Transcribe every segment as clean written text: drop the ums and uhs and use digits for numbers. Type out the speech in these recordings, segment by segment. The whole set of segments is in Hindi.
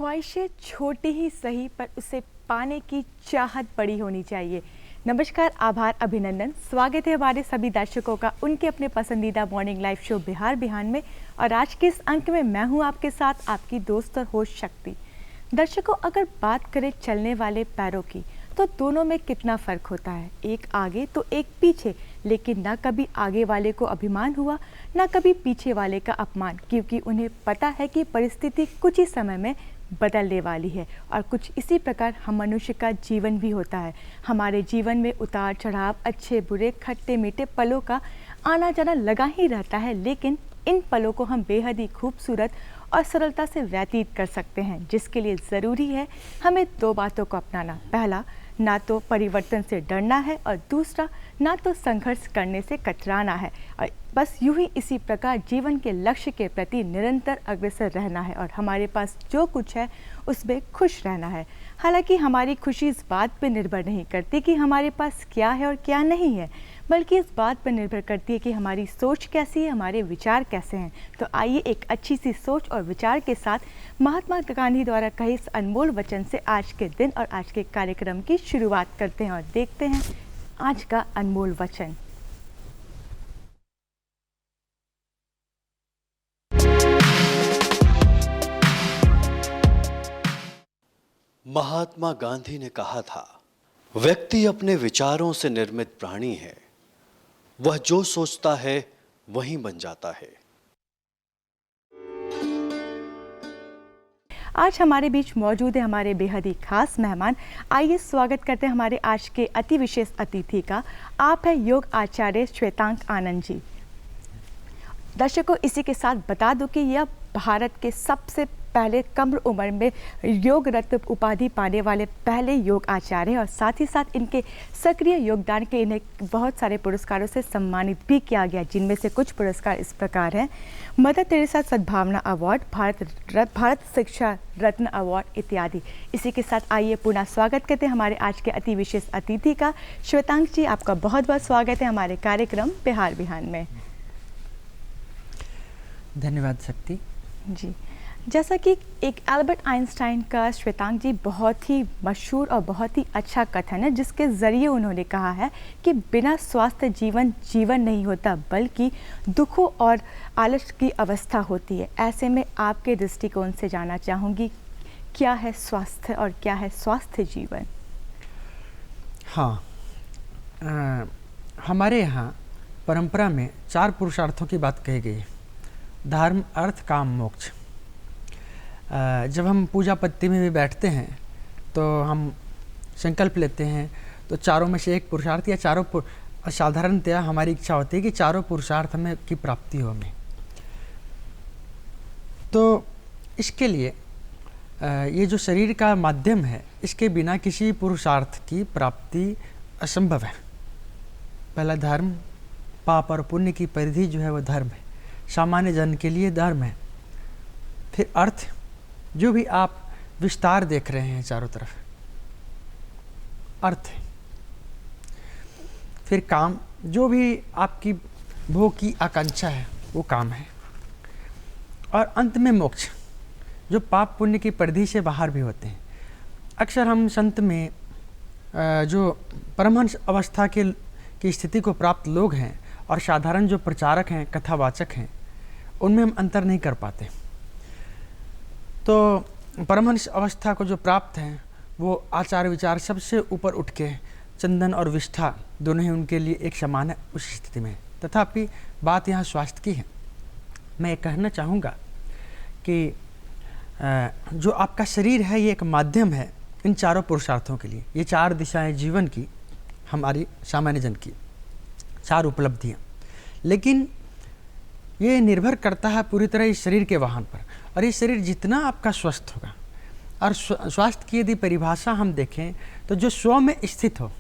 ख्वाहिशें छोटी ही सही पर उसे पाने की चाहत बड़ी होनी चाहिए। नमस्कार, आभार, अभिनंदन, स्वागत है हमारे सभी दर्शकों का उनके अपने पसंदीदा मॉर्निंग लाइव शो बिहार बिहान में। और आज के इस अंक में मैं हूं आपके साथ आपकी दोस्त और होस्ट शक्ति। दर्शकों, अगर बात करें चलने वाले पैरों की तो दोनों में कितना फ़र्क होता है, एक आगे तो एक पीछे, लेकिन ना कभी आगे वाले को अभिमान हुआ ना कभी पीछे वाले का अपमान, क्योंकि उन्हें पता है कि परिस्थिति कुछ ही समय में बदलने वाली है। और कुछ इसी प्रकार हम मनुष्य का जीवन भी होता है। हमारे जीवन में उतार चढ़ाव, अच्छे बुरे, खट्टे मीठे पलों का आना जाना लगा ही रहता है, लेकिन इन पलों को हम बेहद ही खूबसूरत और सरलता से व्यतीत कर सकते हैं, जिसके लिए ज़रूरी है हमें दो बातों को अपनाना। पहला, ना तो परिवर्तन से डरना है, और दूसरा, ना तो संघर्ष करने से कतराना है। और बस यूं ही इसी प्रकार जीवन के लक्ष्य के प्रति निरंतर अग्रसर रहना है और हमारे पास जो कुछ है उसमें खुश रहना है। हालांकि हमारी खुशी इस बात पर निर्भर नहीं करती कि हमारे पास क्या है और क्या नहीं है, बल्कि इस बात पर निर्भर करती है कि हमारी सोच कैसी है, हमारे विचार कैसे हैं। तो आइए एक अच्छी सी सोच और विचार के साथ महात्मा गांधी द्वारा कहे इस अनमोल वचन से आज के दिन और आज के कार्यक्रम की शुरुआत करते हैं और देखते हैं आज का अनमोल वचन। महात्मा गांधी ने कहा था, व्यक्ति अपने विचारों से निर्मित प्राणी है। वह जो सोचता है वही बन जाता है। आज हमारे बीच मौजूद है हमारे बेहद ही खास मेहमान। आइए स्वागत करते हैं हमारे आज के अति विशेष अतिथि का। आप है योग आचार्य श्वेतांक आनंद जी। दर्शकों, इसी के साथ बता दूं कि यह भारत के सबसे पहले कम उम्र में योग रत्न उपाधि पाने वाले पहले योग आचार्य हैं, और साथ ही साथ इनके सक्रिय योगदान के इन्हें बहुत सारे पुरस्कारों से सम्मानित भी किया गया, जिनमें से कुछ पुरस्कार इस प्रकार हैं: मदर टेरेसा सद्भावना अवार्ड, भारत शिक्षा रत्न अवार्ड इत्यादि। इसी के साथ आइए पुनः स्वागत करते हैं हमारे आज के अति विशेष अतिथि का। श्वेतांक जी, आपका बहुत बहुत स्वागत है हमारे कार्यक्रम बिहार बिहान में। धन्यवाद शक्ति जी। जैसा कि एक एल्बर्ट आइंस्टाइन का श्वेतांक जी बहुत ही मशहूर और बहुत ही अच्छा कथन है, जिसके ज़रिए उन्होंने कहा है कि बिना स्वास्थ्य जीवन जीवन नहीं होता, बल्कि दुखों और आलस की अवस्था होती है। ऐसे में आपके दृष्टिकोण से जानना चाहूँगी, क्या है स्वास्थ्य और क्या है स्वास्थ्य जीवन? हाँ, हमारे यहाँ परंपरा में 4 पुरुषार्थों की बात कही गई है: धर्म, अर्थ, काम, मोक्ष। जब हम पूजा पत्ती में भी बैठते हैं तो हम संकल्प लेते हैं, तो चारों में से एक पुरुषार्थ या चारों साधारणतया हमारी इच्छा होती है कि चारों पुरुषार्थ में की प्राप्ति हो हमें। तो इसके लिए ये जो शरीर का माध्यम है, इसके बिना किसी पुरुषार्थ की प्राप्ति असंभव है। पहला धर्म, पाप और पुण्य की परिधि जो है वो धर्म है, सामान्य जन के लिए धर्म है। फिर अर्थ, जो भी आप विस्तार देख रहे हैं चारों तरफ, अर्थ है। फिर काम, जो भी आपकी भोग की आकांक्षा है वो काम है। और अंत में मोक्ष, जो पाप पुण्य की परिधि से बाहर भी होते हैं। अक्सर हम संत में जो परमहंस अवस्था की स्थिति को प्राप्त लोग हैं और साधारण जो प्रचारक हैं, कथावाचक हैं, उनमें हम अंतर नहीं कर पाते। तो परमहंस अवस्था को जो प्राप्त हैं वो आचार विचार सबसे ऊपर उठ के चंदन और विष्ठा दोनों ही उनके लिए एक समान है उस स्थिति में। तथापि बात यहाँ स्वास्थ्य की है। मैं ये कहना चाहूँगा कि जो आपका शरीर है ये एक माध्यम है इन चारों पुरुषार्थों के लिए। ये 4 दिशाएं जीवन की, हमारी सामान्य जन की 4 उपलब्धियाँ, लेकिन ये निर्भर करता है पूरी तरह इस शरीर के वाहन पर। और ये शरीर जितना आपका स्वस्थ होगा, और स्वास्थ्य की यदि परिभाषा हम देखें तो जो स्व में स्थित हो,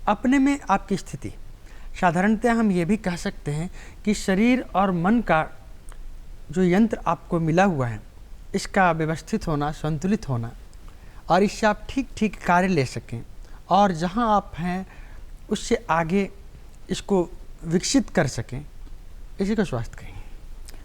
अपने में आपकी स्थिति, साधारणतः हम ये भी कह सकते हैं कि शरीर और मन का जो यंत्र आपको मिला हुआ है, इसका व्यवस्थित होना, संतुलित होना, और इससे आप ठीक ठीक कार्य ले सकें और जहाँ आप हैं उससे आगे इसको विकसित कर सकें, इसी को स्वास्थ्य कहेंगे।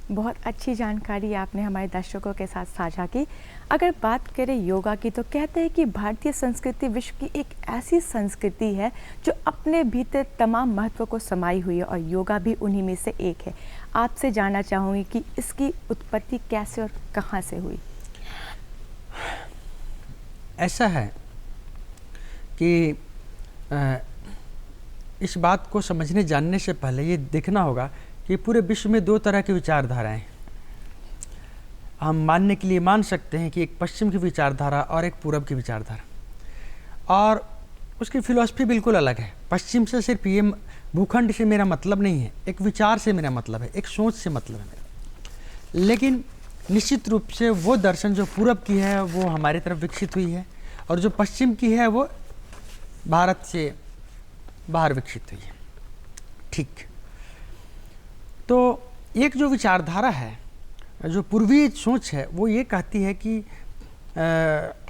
बहुत अच्छी जानकारी आपने हमारे दर्शकों के साथ साझा की। अगर बात करें योगा की तो कहते हैं कि भारतीय संस्कृति विश्व की एक ऐसी संस्कृति है जो अपने भीतर तमाम महत्व को समाई हुई है और योगा भी उन्हीं में से एक है। आपसे जानना चाहूँगी कि इसकी उत्पत्ति कैसे और कहाँ से हुई। ऐसा है कि इस बात को समझने जानने से पहले ये देखना होगा कि पूरे विश्व में दो तरह की विचारधाराएं हम मानने के लिए मान सकते हैं कि एक पश्चिम की विचारधारा और एक पूरब की विचारधारा, और उसकी फिलॉसफी बिल्कुल अलग है। पश्चिम से सिर्फ ये भूखंड से मेरा मतलब नहीं है, एक विचार से मेरा मतलब है, एक सोच से मतलब है मेरा। लेकिन निश्चित रूप से वो दर्शन जो पूरब की है वो हमारी तरफ विकसित हुई है, और जो पश्चिम की है वो भारत से बाहर विकसित हुई है। ठीक, तो एक जो विचारधारा है, जो पूर्वी सोच है, वो ये कहती है कि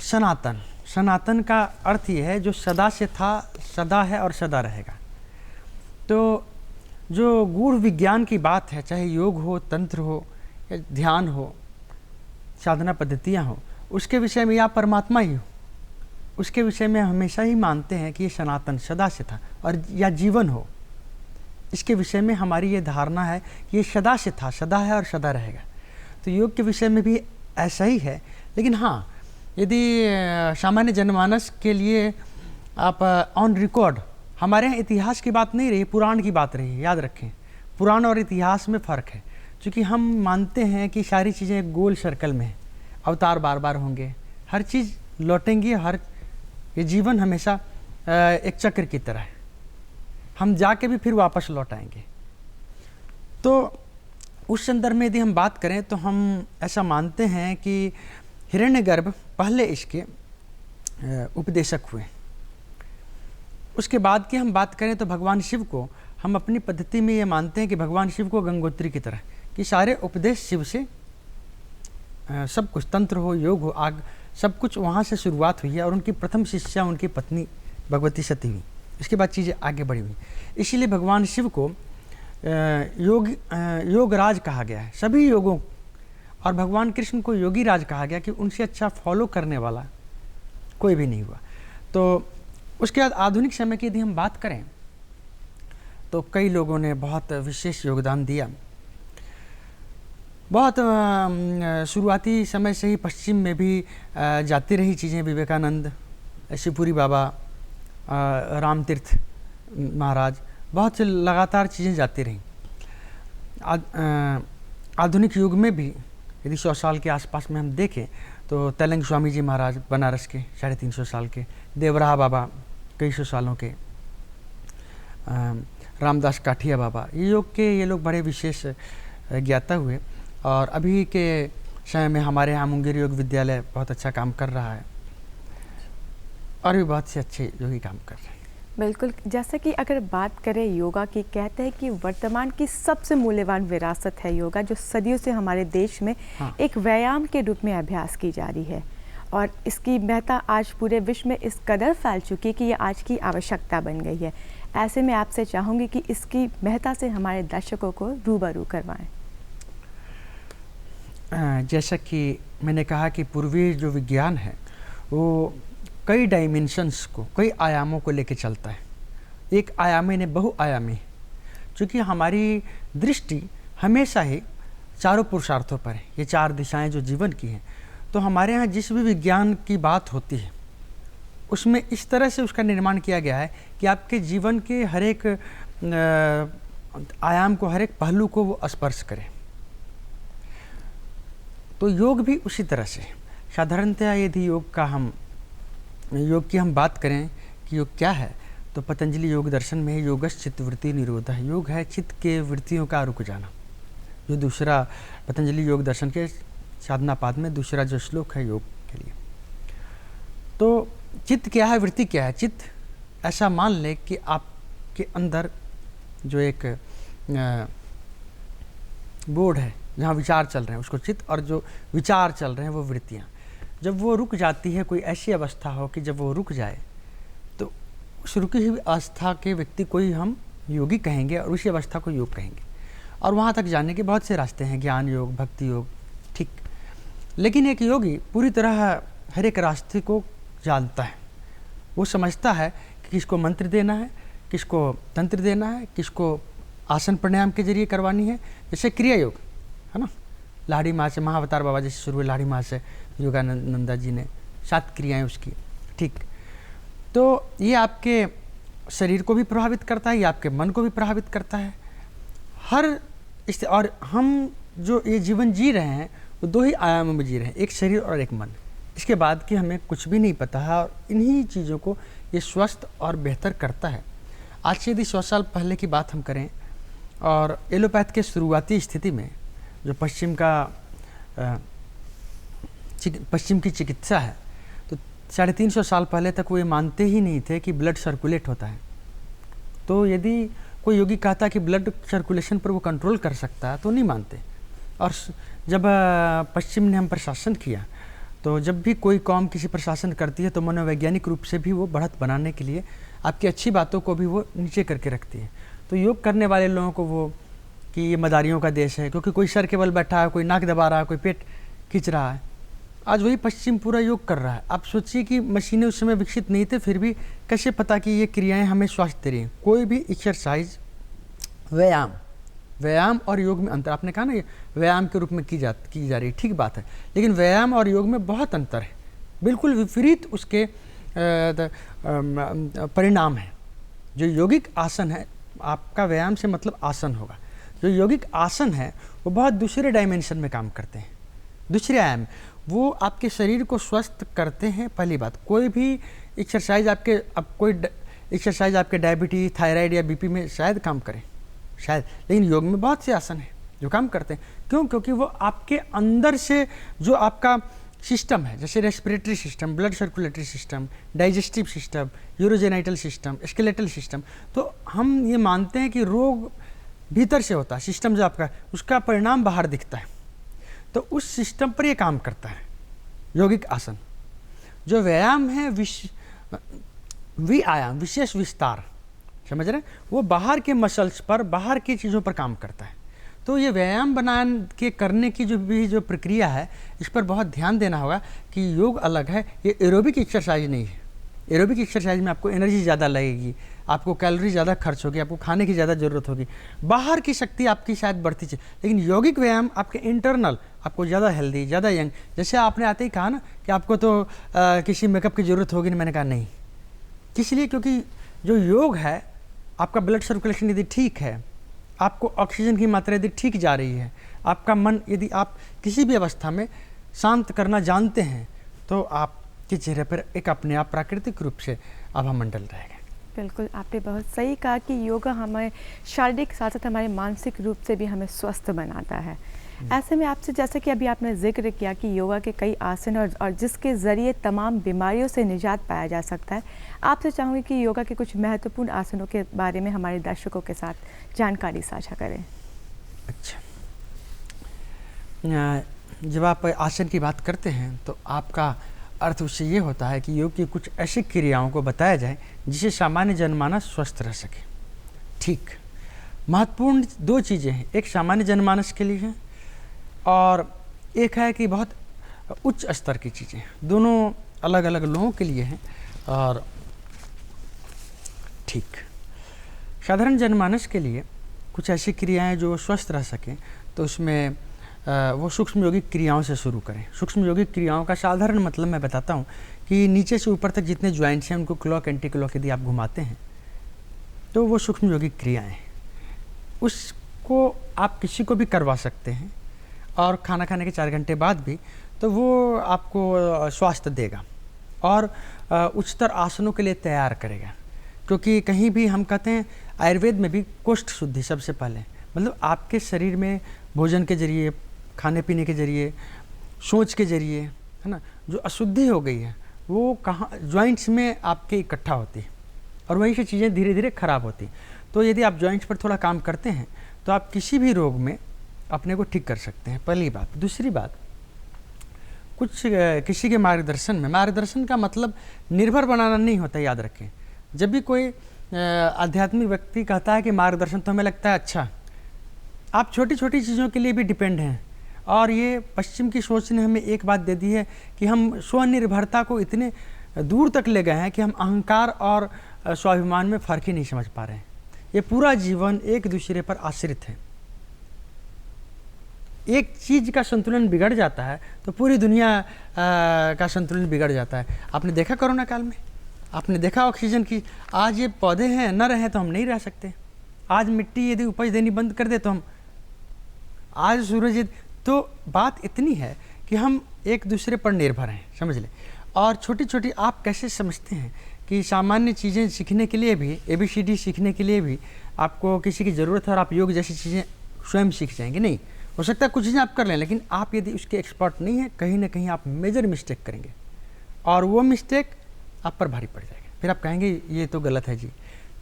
सनातन, सनातन का अर्थ ये है जो सदा से था, सदा है और सदा रहेगा। तो जो गूढ़ विज्ञान की बात है, चाहे योग हो, तंत्र हो या ध्यान हो, साधना पद्धतियाँ हो, उसके विषय में या परमात्मा ही हो, उसके विषय में हमेशा ही मानते हैं कि ये सनातन सदा से था, और या जीवन हो, इसके विषय में हमारी ये धारणा है कि ये सदा से था, सदा है और सदा रहेगा। तो योग के विषय में भी ऐसा ही है। लेकिन हाँ, यदि सामान्य जनमानस के लिए आप ऑन रिकॉर्ड, हमारे यहाँ इतिहास की बात नहीं रही, पुराण की बात रही है। याद रखें, पुराण और इतिहास में फ़र्क है, क्योंकि हम मानते हैं कि सारी चीज़ें गोल सर्कल में हैं, अवतार बार बार होंगे, हर चीज़ लौटेंगी, ये जीवन हमेशा एक चक्र की तरह है, हम जाके भी फिर वापस लौट आएंगे। तो उस संदर्भ में यदि हम बात करें तो हम ऐसा मानते हैं कि हिरण्यगर्भ पहले इसके उपदेशक हुए। उसके बाद की हम बात करें तो भगवान शिव को हम अपनी पद्धति में ये मानते हैं कि भगवान शिव को गंगोत्री की तरह, कि सारे उपदेश शिव से, सब कुछ तंत्र हो, योग हो, आग, सब कुछ वहाँ से शुरुआत हुई है, और उनकी प्रथम शिष्या उनकी पत्नी भगवती सती हुई। इसके बाद चीज़ें आगे बढ़ी हुई। इसीलिए भगवान शिव को योगराज कहा गया है, सभी योगों, और भगवान कृष्ण को योगी राज कहा गया कि उनसे अच्छा फॉलो करने वाला कोई भी नहीं हुआ। तो उसके बाद आधुनिक समय की यदि हम बात करें तो कई लोगों ने बहुत विशेष योगदान दिया। बहुत शुरुआती समय से ही पश्चिम में भी जाती रही चीज़ें, विवेकानंद, शिवपुरी बाबा, रामतीर्थ महाराज, बहुत से लगातार चीज़ें जाती रहीं। आधुनिक युग में भी यदि 100 साल के आसपास में हम देखें तो तेलंग स्वामी जी महाराज बनारस के 350 साल के, देवराहा बाबा कई सौ सालों के, रामदास काठिया बाबा, ये योग के ये लोग बड़े विशेष ज्ञाता हुए। और अभी के समय में हमारे यहाँ मुंगेर योग विद्यालय बहुत अच्छा काम कर रहा है, और भी बहुत से अच्छे योगी काम कर रहे हैं। बिल्कुल, जैसा कि अगर बात करें योगा की, कहते हैं कि वर्तमान की सबसे मूल्यवान विरासत है योगा, जो सदियों से हमारे देश में एक व्यायाम के रूप में अभ्यास की जा रही है, और इसकी महत्ता आज पूरे विश्व में इस कदर फैल चुकी है कि ये आज की आवश्यकता बन गई है। ऐसे में आपसे चाहूँगी कि इसकी महत्ता से हमारे दर्शकों को रूबरू करवाएं। जैसा कि मैंने कहा कि पूर्वी जो विज्ञान है वो कई डायमेंशंस को, कई आयामों को लेके चलता है। एक आयामी ने बहुआयामी, क्योंकि हमारी दृष्टि हमेशा ही चारों पुरुषार्थों पर है। ये 4 दिशाएं जो जीवन की हैं, तो हमारे यहाँ जिस भी विज्ञान की बात होती है उसमें इस तरह से उसका निर्माण किया गया है कि आपके जीवन के हर एक आयाम को, हर एक पहलू को वो स्पर्श करे। तो योग भी उसी तरह से। साधारणतः यदि योग की हम बात करें कि योग क्या है, तो पतंजलि योग दर्शन में योगश चित्तवृत्ति निरोध है। योग है चित्त के वृत्तियों का रुक जाना, जो दूसरा पतंजलि योग दर्शन के साधना पाद में दूसरा जो श्लोक है योग के लिए। तो चित्त क्या है, वृत्ति क्या है? चित्त, ऐसा मान ले कि आपके अंदर जो एक बोर्ड है जहाँ विचार चल रहे हैं उसको चित्त, और जो विचार चल रहे हैं वो वृत्तियाँ। जब वो रुक जाती है, कोई ऐसी अवस्था हो कि जब वो रुक जाए, तो उस रुकी हुई अवस्था के व्यक्ति को ही हम योगी कहेंगे, और उसी अवस्था को योग कहेंगे। और वहाँ तक जाने के बहुत से रास्ते हैं, ज्ञान योग, भक्ति योग, ठीक। लेकिन एक योगी पूरी तरह हर एक रास्ते को जानता है। वो समझता है कि किसको मंत्र देना है, किसको तंत्र देना है, किसको आसन प्राणायाम के जरिए करवानी है। जैसे क्रिया योग है ना, लाड़ी माँ से, महाअवतार बाबा जैसे शुरू हुए लाड़ी माँ से योगानंदा जी ने 7 क्रियाएं उसकी, ठीक। तो ये आपके शरीर को भी प्रभावित करता है, ये आपके मन को भी प्रभावित करता है हर और हम जो ये जीवन जी रहे हैं वो 2 ही आयामों में जी रहे हैं, एक शरीर और एक मन। इसके बाद कि हमें कुछ भी नहीं पता है और इन्हीं चीज़ों को ये स्वस्थ और बेहतर करता है। आज से यदि 100 साल पहले की बात हम करें और एलोपैथ के शुरुआती स्थिति में जो पश्चिम की चिकित्सा है, तो 350 साल पहले तक वो ये मानते ही नहीं थे कि ब्लड सर्कुलेट होता है। तो यदि कोई योगी कहता कि ब्लड सर्कुलेशन पर वो कंट्रोल कर सकता है तो नहीं मानते। और जब पश्चिम ने हम पर शासन किया, तो जब भी कोई कौम किसी पर शासन करती है तो मनोवैज्ञानिक रूप से भी वो बढ़त बनाने के लिए आपकी अच्छी बातों को भी वो नीचे करके रखती है। तो योग करने वाले लोगों को वो कि ये मदारियों का देश है, क्योंकि कोई सर के बल बैठा है, कोई नाक दबा रहा है, कोई पेट खींच रहा है। आज वही पश्चिम पूरा योग कर रहा है। आप सोचिए कि मशीनें उस समय विकसित नहीं थे, फिर भी कैसे पता कि ये क्रियाएं हमें स्वास्थ्य दे रही हैं। कोई भी एक्सरसाइज, व्यायाम और योग में अंतर, आपने कहा ना ये व्यायाम के रूप में की जा रही है, ठीक बात है, लेकिन व्यायाम और योग में बहुत अंतर है, बिल्कुल विपरीत उसके परिणाम है। जो यौगिक आसन है, आपका व्यायाम से मतलब आसन होगा, जो यौगिक आसन है वो बहुत दूसरे डायमेंशन में काम करते हैं, दूसरे आयाम में। वो आपके शरीर को स्वस्थ करते हैं। पहली बात, कोई भी एक्सरसाइज आपके डायबिटीज, थायराइड या बीपी में शायद काम करे, शायद, लेकिन योग में बहुत से आसन हैं जो काम करते हैं। क्यों? क्योंकि वो आपके अंदर से जो आपका सिस्टम है, जैसे respiratory system, blood circulatory system, digestive system, urogenital system, skeletal system, तो हम ये मानते हैं कि रोग भीतर से होता है, सिस्टम जो आपका, उसका परिणाम बाहर दिखता है, तो उस सिस्टम पर ये काम करता है यौगिक आसन। जो व्यायाम है आयाम, विशेष विस्तार, समझ रहे हैं, वो बाहर के मसल्स पर, बाहर की चीज़ों पर काम करता है। तो ये व्यायाम बना के करने की जो प्रक्रिया है, इस पर बहुत ध्यान देना होगा कि योग अलग है, ये एरोबिक एक्सरसाइज नहीं है। एरोबिक एक्सरसाइज में आपको एनर्जी ज़्यादा लगेगी, आपको कैलोरी ज़्यादा खर्च होगी, आपको खाने की ज़्यादा ज़रूरत होगी, बाहर की शक्ति आपकी शायद बढ़ती चले, लेकिन यौगिक व्यायाम आपके इंटरनल आपको ज़्यादा हेल्दी, ज़्यादा यंग। जैसे आपने आते ही कहा ना कि आपको तो किसी मेकअप की ज़रूरत होगी, मैंने कहा नहीं, इसलिए क्योंकि जो योग है, आपका ब्लड सर्कुलेशन यदि ठीक है, आपको ऑक्सीजन की मात्रा यदि ठीक जा रही है, आपका मन यदि आप किसी भी अवस्था में शांत करना जानते हैं, तो आपके चेहरे पर एक अपने आप प्राकृतिक रूप से आभा मंडल रहेगा। बिल्कुल, आपने बहुत सही कहा कि योगा हमें शारीरिक साथ साथ हमारे मानसिक रूप से भी हमें स्वस्थ बनाता है। ऐसे में आपसे, जैसे कि अभी आपने जिक्र किया कि योगा के कई आसन और जिसके ज़रिए तमाम बीमारियों से निजात पाया जा सकता है, आपसे चाहूँगी कि योगा के कुछ महत्वपूर्ण आसनों के बारे में हमारे दर्शकों के साथ जानकारी साझा करें। अच्छा, जब आप आसन की बात करते हैं तो आपका अर्थ उससे ये होता है कि योग की कुछ ऐसी क्रियाओं को बताया जाए जिससे सामान्य जनमानस स्वस्थ रह सके। ठीक, महत्वपूर्ण 2 चीज़ें हैं, एक सामान्य जनमानस के लिए है और एक है कि बहुत उच्च स्तर की चीज़ें, दोनों अलग अलग लोगों के लिए हैं। और ठीक, साधारण जनमानस के लिए कुछ ऐसी क्रियाएं जो स्वस्थ रह सकें, तो उसमें वो सूक्ष्म यौगिक क्रियाओं से शुरू करें। सूक्ष्म यौगिक क्रियाओं का साधारण मतलब मैं बताता हूँ कि नीचे से ऊपर तक जितने ज्वाइंट्स हैं उनको क्लॉक एंटी क्लॉक यदि आप घुमाते हैं तो वो सूक्ष्म यौगिक क्रियाएं हैं। उसको आप किसी को भी करवा सकते हैं और खाना खाने के 4 घंटे बाद भी, तो वो आपको स्वास्थ्य देगा और उच्चतर आसनों के लिए तैयार करेगा। क्योंकि कहीं भी हम कहते हैं, आयुर्वेद में भी कोष्ठ शुद्धि सबसे पहले, मतलब आपके शरीर में भोजन के जरिए, खाने पीने के जरिए, सोच के जरिए, है ना, जो अशुद्धि हो गई है वो कहाँ, जॉइंट्स में आपके इकट्ठा होती है और वहीं से चीज़ें धीरे धीरे खराब होती। तो यदि आप जॉइंट्स पर थोड़ा काम करते हैं तो आप किसी भी रोग में अपने को ठीक कर सकते हैं, पहली बात। दूसरी बात, कुछ किसी के मार्गदर्शन का मतलब निर्भर बनाना नहीं होता, याद रखें। जब भी कोई आध्यात्मिक व्यक्ति कहता है कि मार्गदर्शन, तो हमें लगता है अच्छा आप छोटी छोटी चीज़ों के लिए भी डिपेंड हैं। और ये पश्चिम की सोच ने हमें एक बात दे दी है कि हम स्वनिर्भरता को इतने दूर तक ले गए हैं कि हम अहंकार और स्वाभिमान में फ़र्क ही नहीं समझ पा रहे हैं। ये पूरा जीवन एक दूसरे पर आश्रित है। एक चीज़ का संतुलन बिगड़ जाता है तो पूरी दुनिया का संतुलन बिगड़ जाता है। आपने देखा कोरोना काल में, आपने देखा ऑक्सीजन की, आज ये पौधे हैं न रहें तो हम नहीं रह सकते। आज मिट्टी यदि उपज देनी बंद कर दे तो हम, आज सूरज, तो बात इतनी है कि हम एक दूसरे पर निर्भर हैं, समझ लें। और छोटी छोटी आप कैसे समझते हैं कि सामान्य चीज़ें सीखने के लिए भी, ABCD सीखने के लिए भी आपको किसी की ज़रूरत है और आप योग जैसी चीज़ें स्वयं सीख जाएंगे? नहीं, हो सकता है कुछ चीज़ें आप कर लें, लेकिन आप यदि उसके एक्सपर्ट नहीं हैं, कहीं ना कहीं आप मेजर मिस्टेक करेंगे और वो मिस्टेक आप पर भारी पड़ जाएगा। फिर आप कहेंगे ये तो गलत है जी,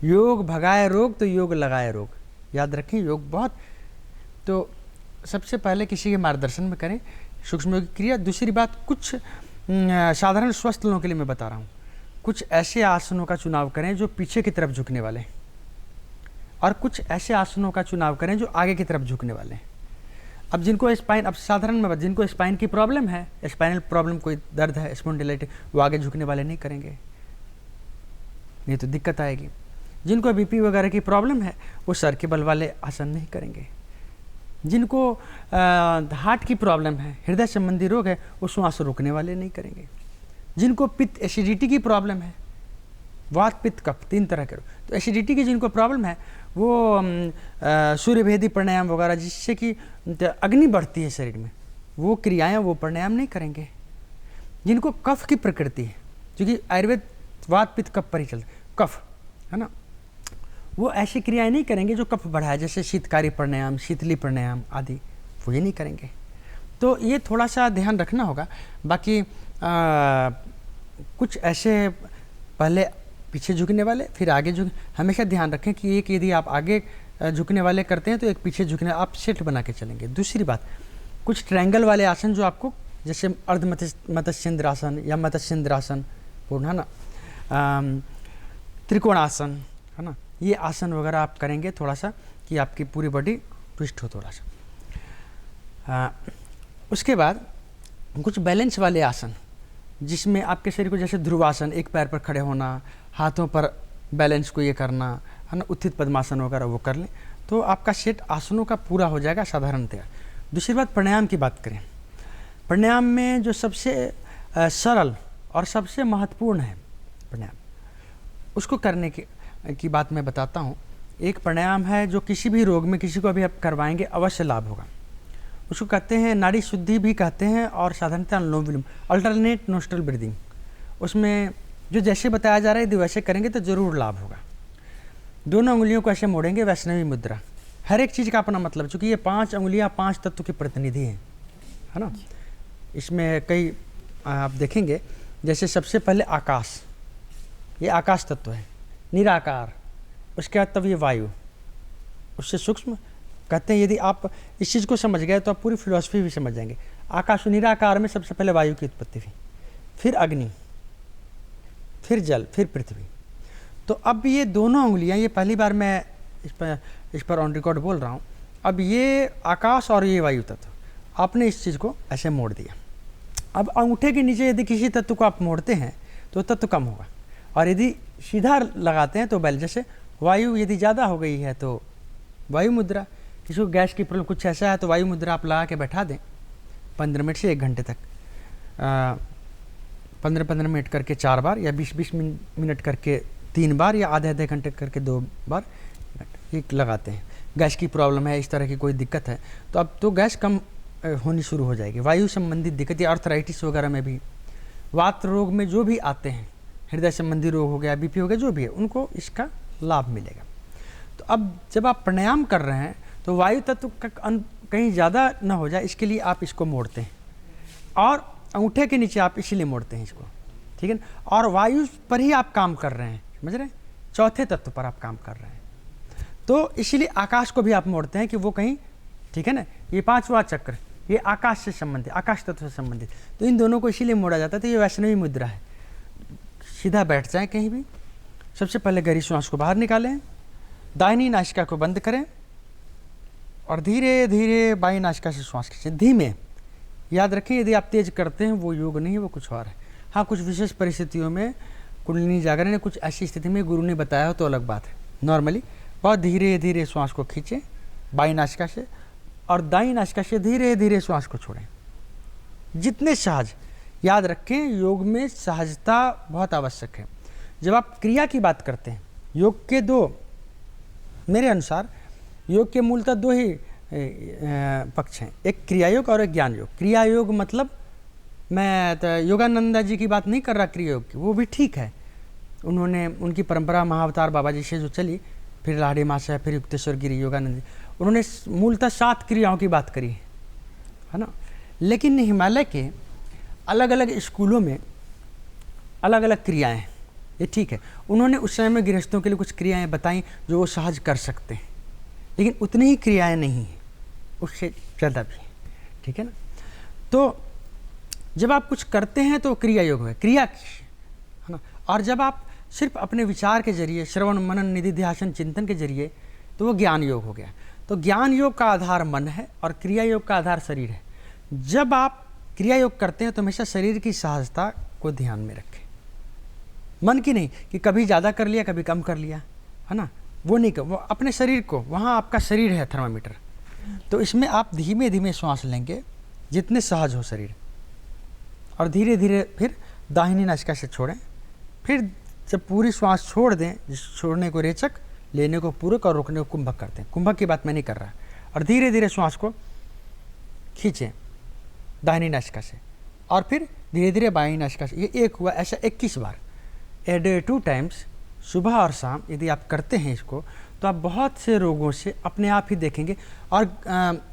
योग भगाए रोग तो योग लगाए रोग। याद रखें, योग बहुत, तो सबसे पहले किसी के मार्गदर्शन में करें सूक्ष्म योग क्रिया। दूसरी बात, कुछ साधारण स्वस्थ लोगों के लिए मैं बता रहा हूँ, कुछ ऐसे आसनों का चुनाव करें जो पीछे की तरफ झुकने वाले हैं, और कुछ ऐसे आसनों का चुनाव करें जो आगे की तरफ झुकने वाले हैं। अब जिनको स्पाइन, अब साधारण में जिनको स्पाइन की प्रॉब्लम है, स्पाइनल प्रॉब्लम, कोई दर्द है, स्पॉन्डिलाइटिस, वो आगे झुकने वाले नहीं करेंगे, नहीं तो दिक्कत आएगी। जिनको BP वगैरह की प्रॉब्लम है वो सर के बल वाले आसन नहीं करेंगे। जिनको हार्ट की प्रॉब्लम है, हृदय संबंधी रोग है, वो श्वास रोकने वाले नहीं करेंगे। जिनको पित्त, एसिडिटी की प्रॉब्लम है, वात पित्त कफ 3 तरह के रोग, तो एसिडिटी की जिनको प्रॉब्लम है वो सूर्यभेदी प्राणायाम वगैरह, जिससे कि अग्नि बढ़ती है शरीर में, वो क्रियाएं, वो प्राणायाम नहीं करेंगे। जिनको कफ की प्रकृति है, क्योंकि आयुर्वेद वात पित्त कफ पर ही चलता है, कफ है ना, वो ऐसी क्रियाएं नहीं करेंगे जो कफ बढ़ाए, जैसे शीतकारी प्राणायाम, शीतली प्राणायाम आदि, वो ये नहीं करेंगे। तो ये थोड़ा सा ध्यान रखना होगा। बाकी कुछ ऐसे पहले पीछे झुकने वाले, फिर आगे झुक, हमेशा ध्यान रखें कि एक यदि आप आगे झुकने वाले करते हैं तो एक पीछे झुकने, आप सेट बना के चलेंगे। दूसरी बात, कुछ ट्रायंगल वाले आसन जो आपको, जैसे अर्ध मत्स्येंद्रासन या मत्स्येंद्रासन पूर्ण, है ना, त्रिकोणासन, है ना, ये आसन वगैरह आप करेंगे थोड़ा सा कि आपकी पूरी बॉडी ट्विस्ट हो थोड़ा सा। उसके बाद कुछ बैलेंस वाले आसन, जिसमें आपके शरीर को, जैसे ध्रुवासन, एक पैर पर खड़े होना, हाथों पर बैलेंस को ये करना, है ना, उत्थित पद्मासन वगैरह वो कर लें तो आपका सेट आसनों का पूरा हो जाएगा साधारणतया। दूसरी बात, प्राणायाम की बात करें। प्राणायाम में जो सबसे सरल और सबसे महत्वपूर्ण है प्राणायाम, उसको करने की बात मैं बताता हूँ। एक प्राणायाम है जो किसी भी रोग में किसी को भी आप करवाएंगे अवश्य लाभ होगा। उसको कहते हैं नाड़ी शुद्धि भी कहते हैं, और साधारणतः अनुलोम विलोम, अल्टरनेट नोस्ट्रल ब्रीदिंग। उसमें जो जैसे बताया जा रहा है यदि वैसे करेंगे तो ज़रूर लाभ होगा। दोनों उंगलियों को ऐसे मोड़ेंगे, वैष्णवी मुद्रा। हर एक चीज़ का अपना मतलब, चूँकि ये 5 उंगलियाँ 5 तत्व की प्रतिनिधि हैं, है ना। इसमें कई आप देखेंगे, जैसे सबसे पहले आकाश, ये आकाश तत्व है, निराकार। उसके बाद तब ये वायु, उससे सूक्ष्म कहते हैं। यदि आप इस चीज़ को समझ गए तो आप पूरी फिलॉसफी भी समझ जाएंगे। आकाश, निराकार में सबसे पहले वायु की उत्पत्ति हुई, फिर अग्नि, फिर जल, फिर पृथ्वी। तो अब ये दोनों उंगलियां, ये पहली बार मैं इस पर ऑन रिकॉर्ड बोल रहा हूँ। अब ये आकाश और ये वायु तत्व, आपने इस चीज़ को ऐसे मोड़ दिया। अब अंगूठे के नीचे यदि किसी तत्व को आप मोड़ते हैं तो तत्व कम होगा, और यदि सीधा लगाते हैं तो बैल, जैसे वायु यदि ज़्यादा हो गई है तो वायु मुद्रा। किसी को गैस की प्रॉब्लम कुछ ऐसा है तो वायु मुद्रा आप लगा के बैठा दें 15 मिनट से 1 घंटे तक, 15-15 मिनट करके 4 बार, या 20-20 मिनट करके 3 बार, या आधे घंटे करके 2 बार ये लगाते हैं। गैस की प्रॉब्लम है, इस तरह की कोई दिक्कत है तो अब तो गैस कम होनी शुरू हो जाएगी। वायु संबंधित दिक्कत या आर्थराइटिस वगैरह में भी, वात रोग में जो भी आते हैं, हृदय संबंधी रोग हो गया, BP हो गया, जो भी है, उनको इसका लाभ मिलेगा। तो अब जब आप प्राणायाम कर रहे हैं तो वायु तत्व का कहीं ज़्यादा ना हो जाए, इसके लिए आप इसको मोड़ते हैं, और अंगूठे के नीचे आप इसीलिए मोड़ते हैं इसको, ठीक है ना। और वायु पर ही आप काम कर रहे हैं, समझ रहे हैं, चौथे तत्व पर आप काम कर रहे हैं। तो इसीलिए आकाश को भी आप मोड़ते हैं कि वो कहीं, ठीक है ना। ये 5वां चक्र, ये आकाश से संबंधित, आकाश तत्व से संबंधित, तो इन दोनों को इसीलिए मोड़ा जाता है। तो ये वैष्णवी मुद्रा है। सीधा बैठ जाएं कहीं भी। सबसे पहले गहरी श्वास को बाहर निकालें, दाहिनी नासिका को बंद करें, और धीरे धीरे बाईं नासिका से श्वास खींचें, धीमे। याद रखें, यदि आप तेज करते हैं वो योग नहीं है, वो कुछ और है। हाँ, कुछ विशेष परिस्थितियों में कुंडलिनी जागरण है, कुछ ऐसी स्थिति में गुरु ने बताया हो तो अलग बात है। नॉर्मली बहुत धीरे धीरे श्वास को खींचें बाईं नासिका से, और दाईं नासिका से धीरे धीरे श्वास को छोड़ें, जितने सहज। याद रखें, योग में सहजता बहुत आवश्यक है। जब आप क्रिया की बात करते हैं, योग के दो, मेरे अनुसार योग के मूलतः दो ही पक्ष हैं, एक क्रिया योग और एक ज्ञान योग। क्रिया योग मतलब मैं तो योगानंदा जी की बात नहीं कर रहा क्रिया योग की, वो भी ठीक है, उन्होंने उनकी परंपरा महाअवतार बाबा जी से जो चली, फिर लाड़ी मासा, फिर युक्तेश्वर गिरी, योगानंद जी, उन्होंने मूलतः 7 क्रियाओं की बात करी है ना। लेकिन हिमालय के अलग अलग स्कूलों में अलग अलग क्रियाएं हैं, ये ठीक है। उन्होंने उस समय में गृहस्थों के लिए कुछ क्रियाएं बताई जो वो सहज कर सकते हैं, लेकिन उतनी ही क्रियाएं नहीं हैं, उससे ज़्यादा भी, ठीक है ना। तो जब आप कुछ करते हैं तो क्रिया योग है, क्रिया है ना। और जब आप सिर्फ अपने विचार के जरिए, श्रवण मनन निधिध्यासन चिंतन के जरिए, तो वो ज्ञान योग हो गया। तो ज्ञान योग का आधार मन है और क्रिया योग का आधार शरीर है। जब आप क्रिया योग करते हैं तो हमेशा शरीर की सहजता को ध्यान में रखें, मन की नहीं कि कभी ज़्यादा कर लिया कभी कम कर लिया, है ना, वो नहीं कर, वो अपने शरीर को, वहाँ आपका शरीर है थर्मामीटर। तो इसमें आप धीमे धीमे श्वास लेंगे, जितने सहज हो शरीर, और धीरे धीरे फिर दाहिनी नासिका से छोड़ें। फिर जब पूरी श्वास छोड़ दें, छोड़ने को रेचक, लेने को पूरक और रोकने को कुंभक करते हैं। कुंभक की बात मैं नहीं कर रहा। और धीरे धीरे श्वास को खींचें दाहिनी नासिका से, और फिर धीरे धीरे बाईं नासिका से। ये एक हुआ, ऐसा 21 बार, ए डे 2 टाइम्स, सुबह और शाम। यदि आप करते हैं इसको तो आप बहुत से रोगों से अपने आप ही देखेंगे। और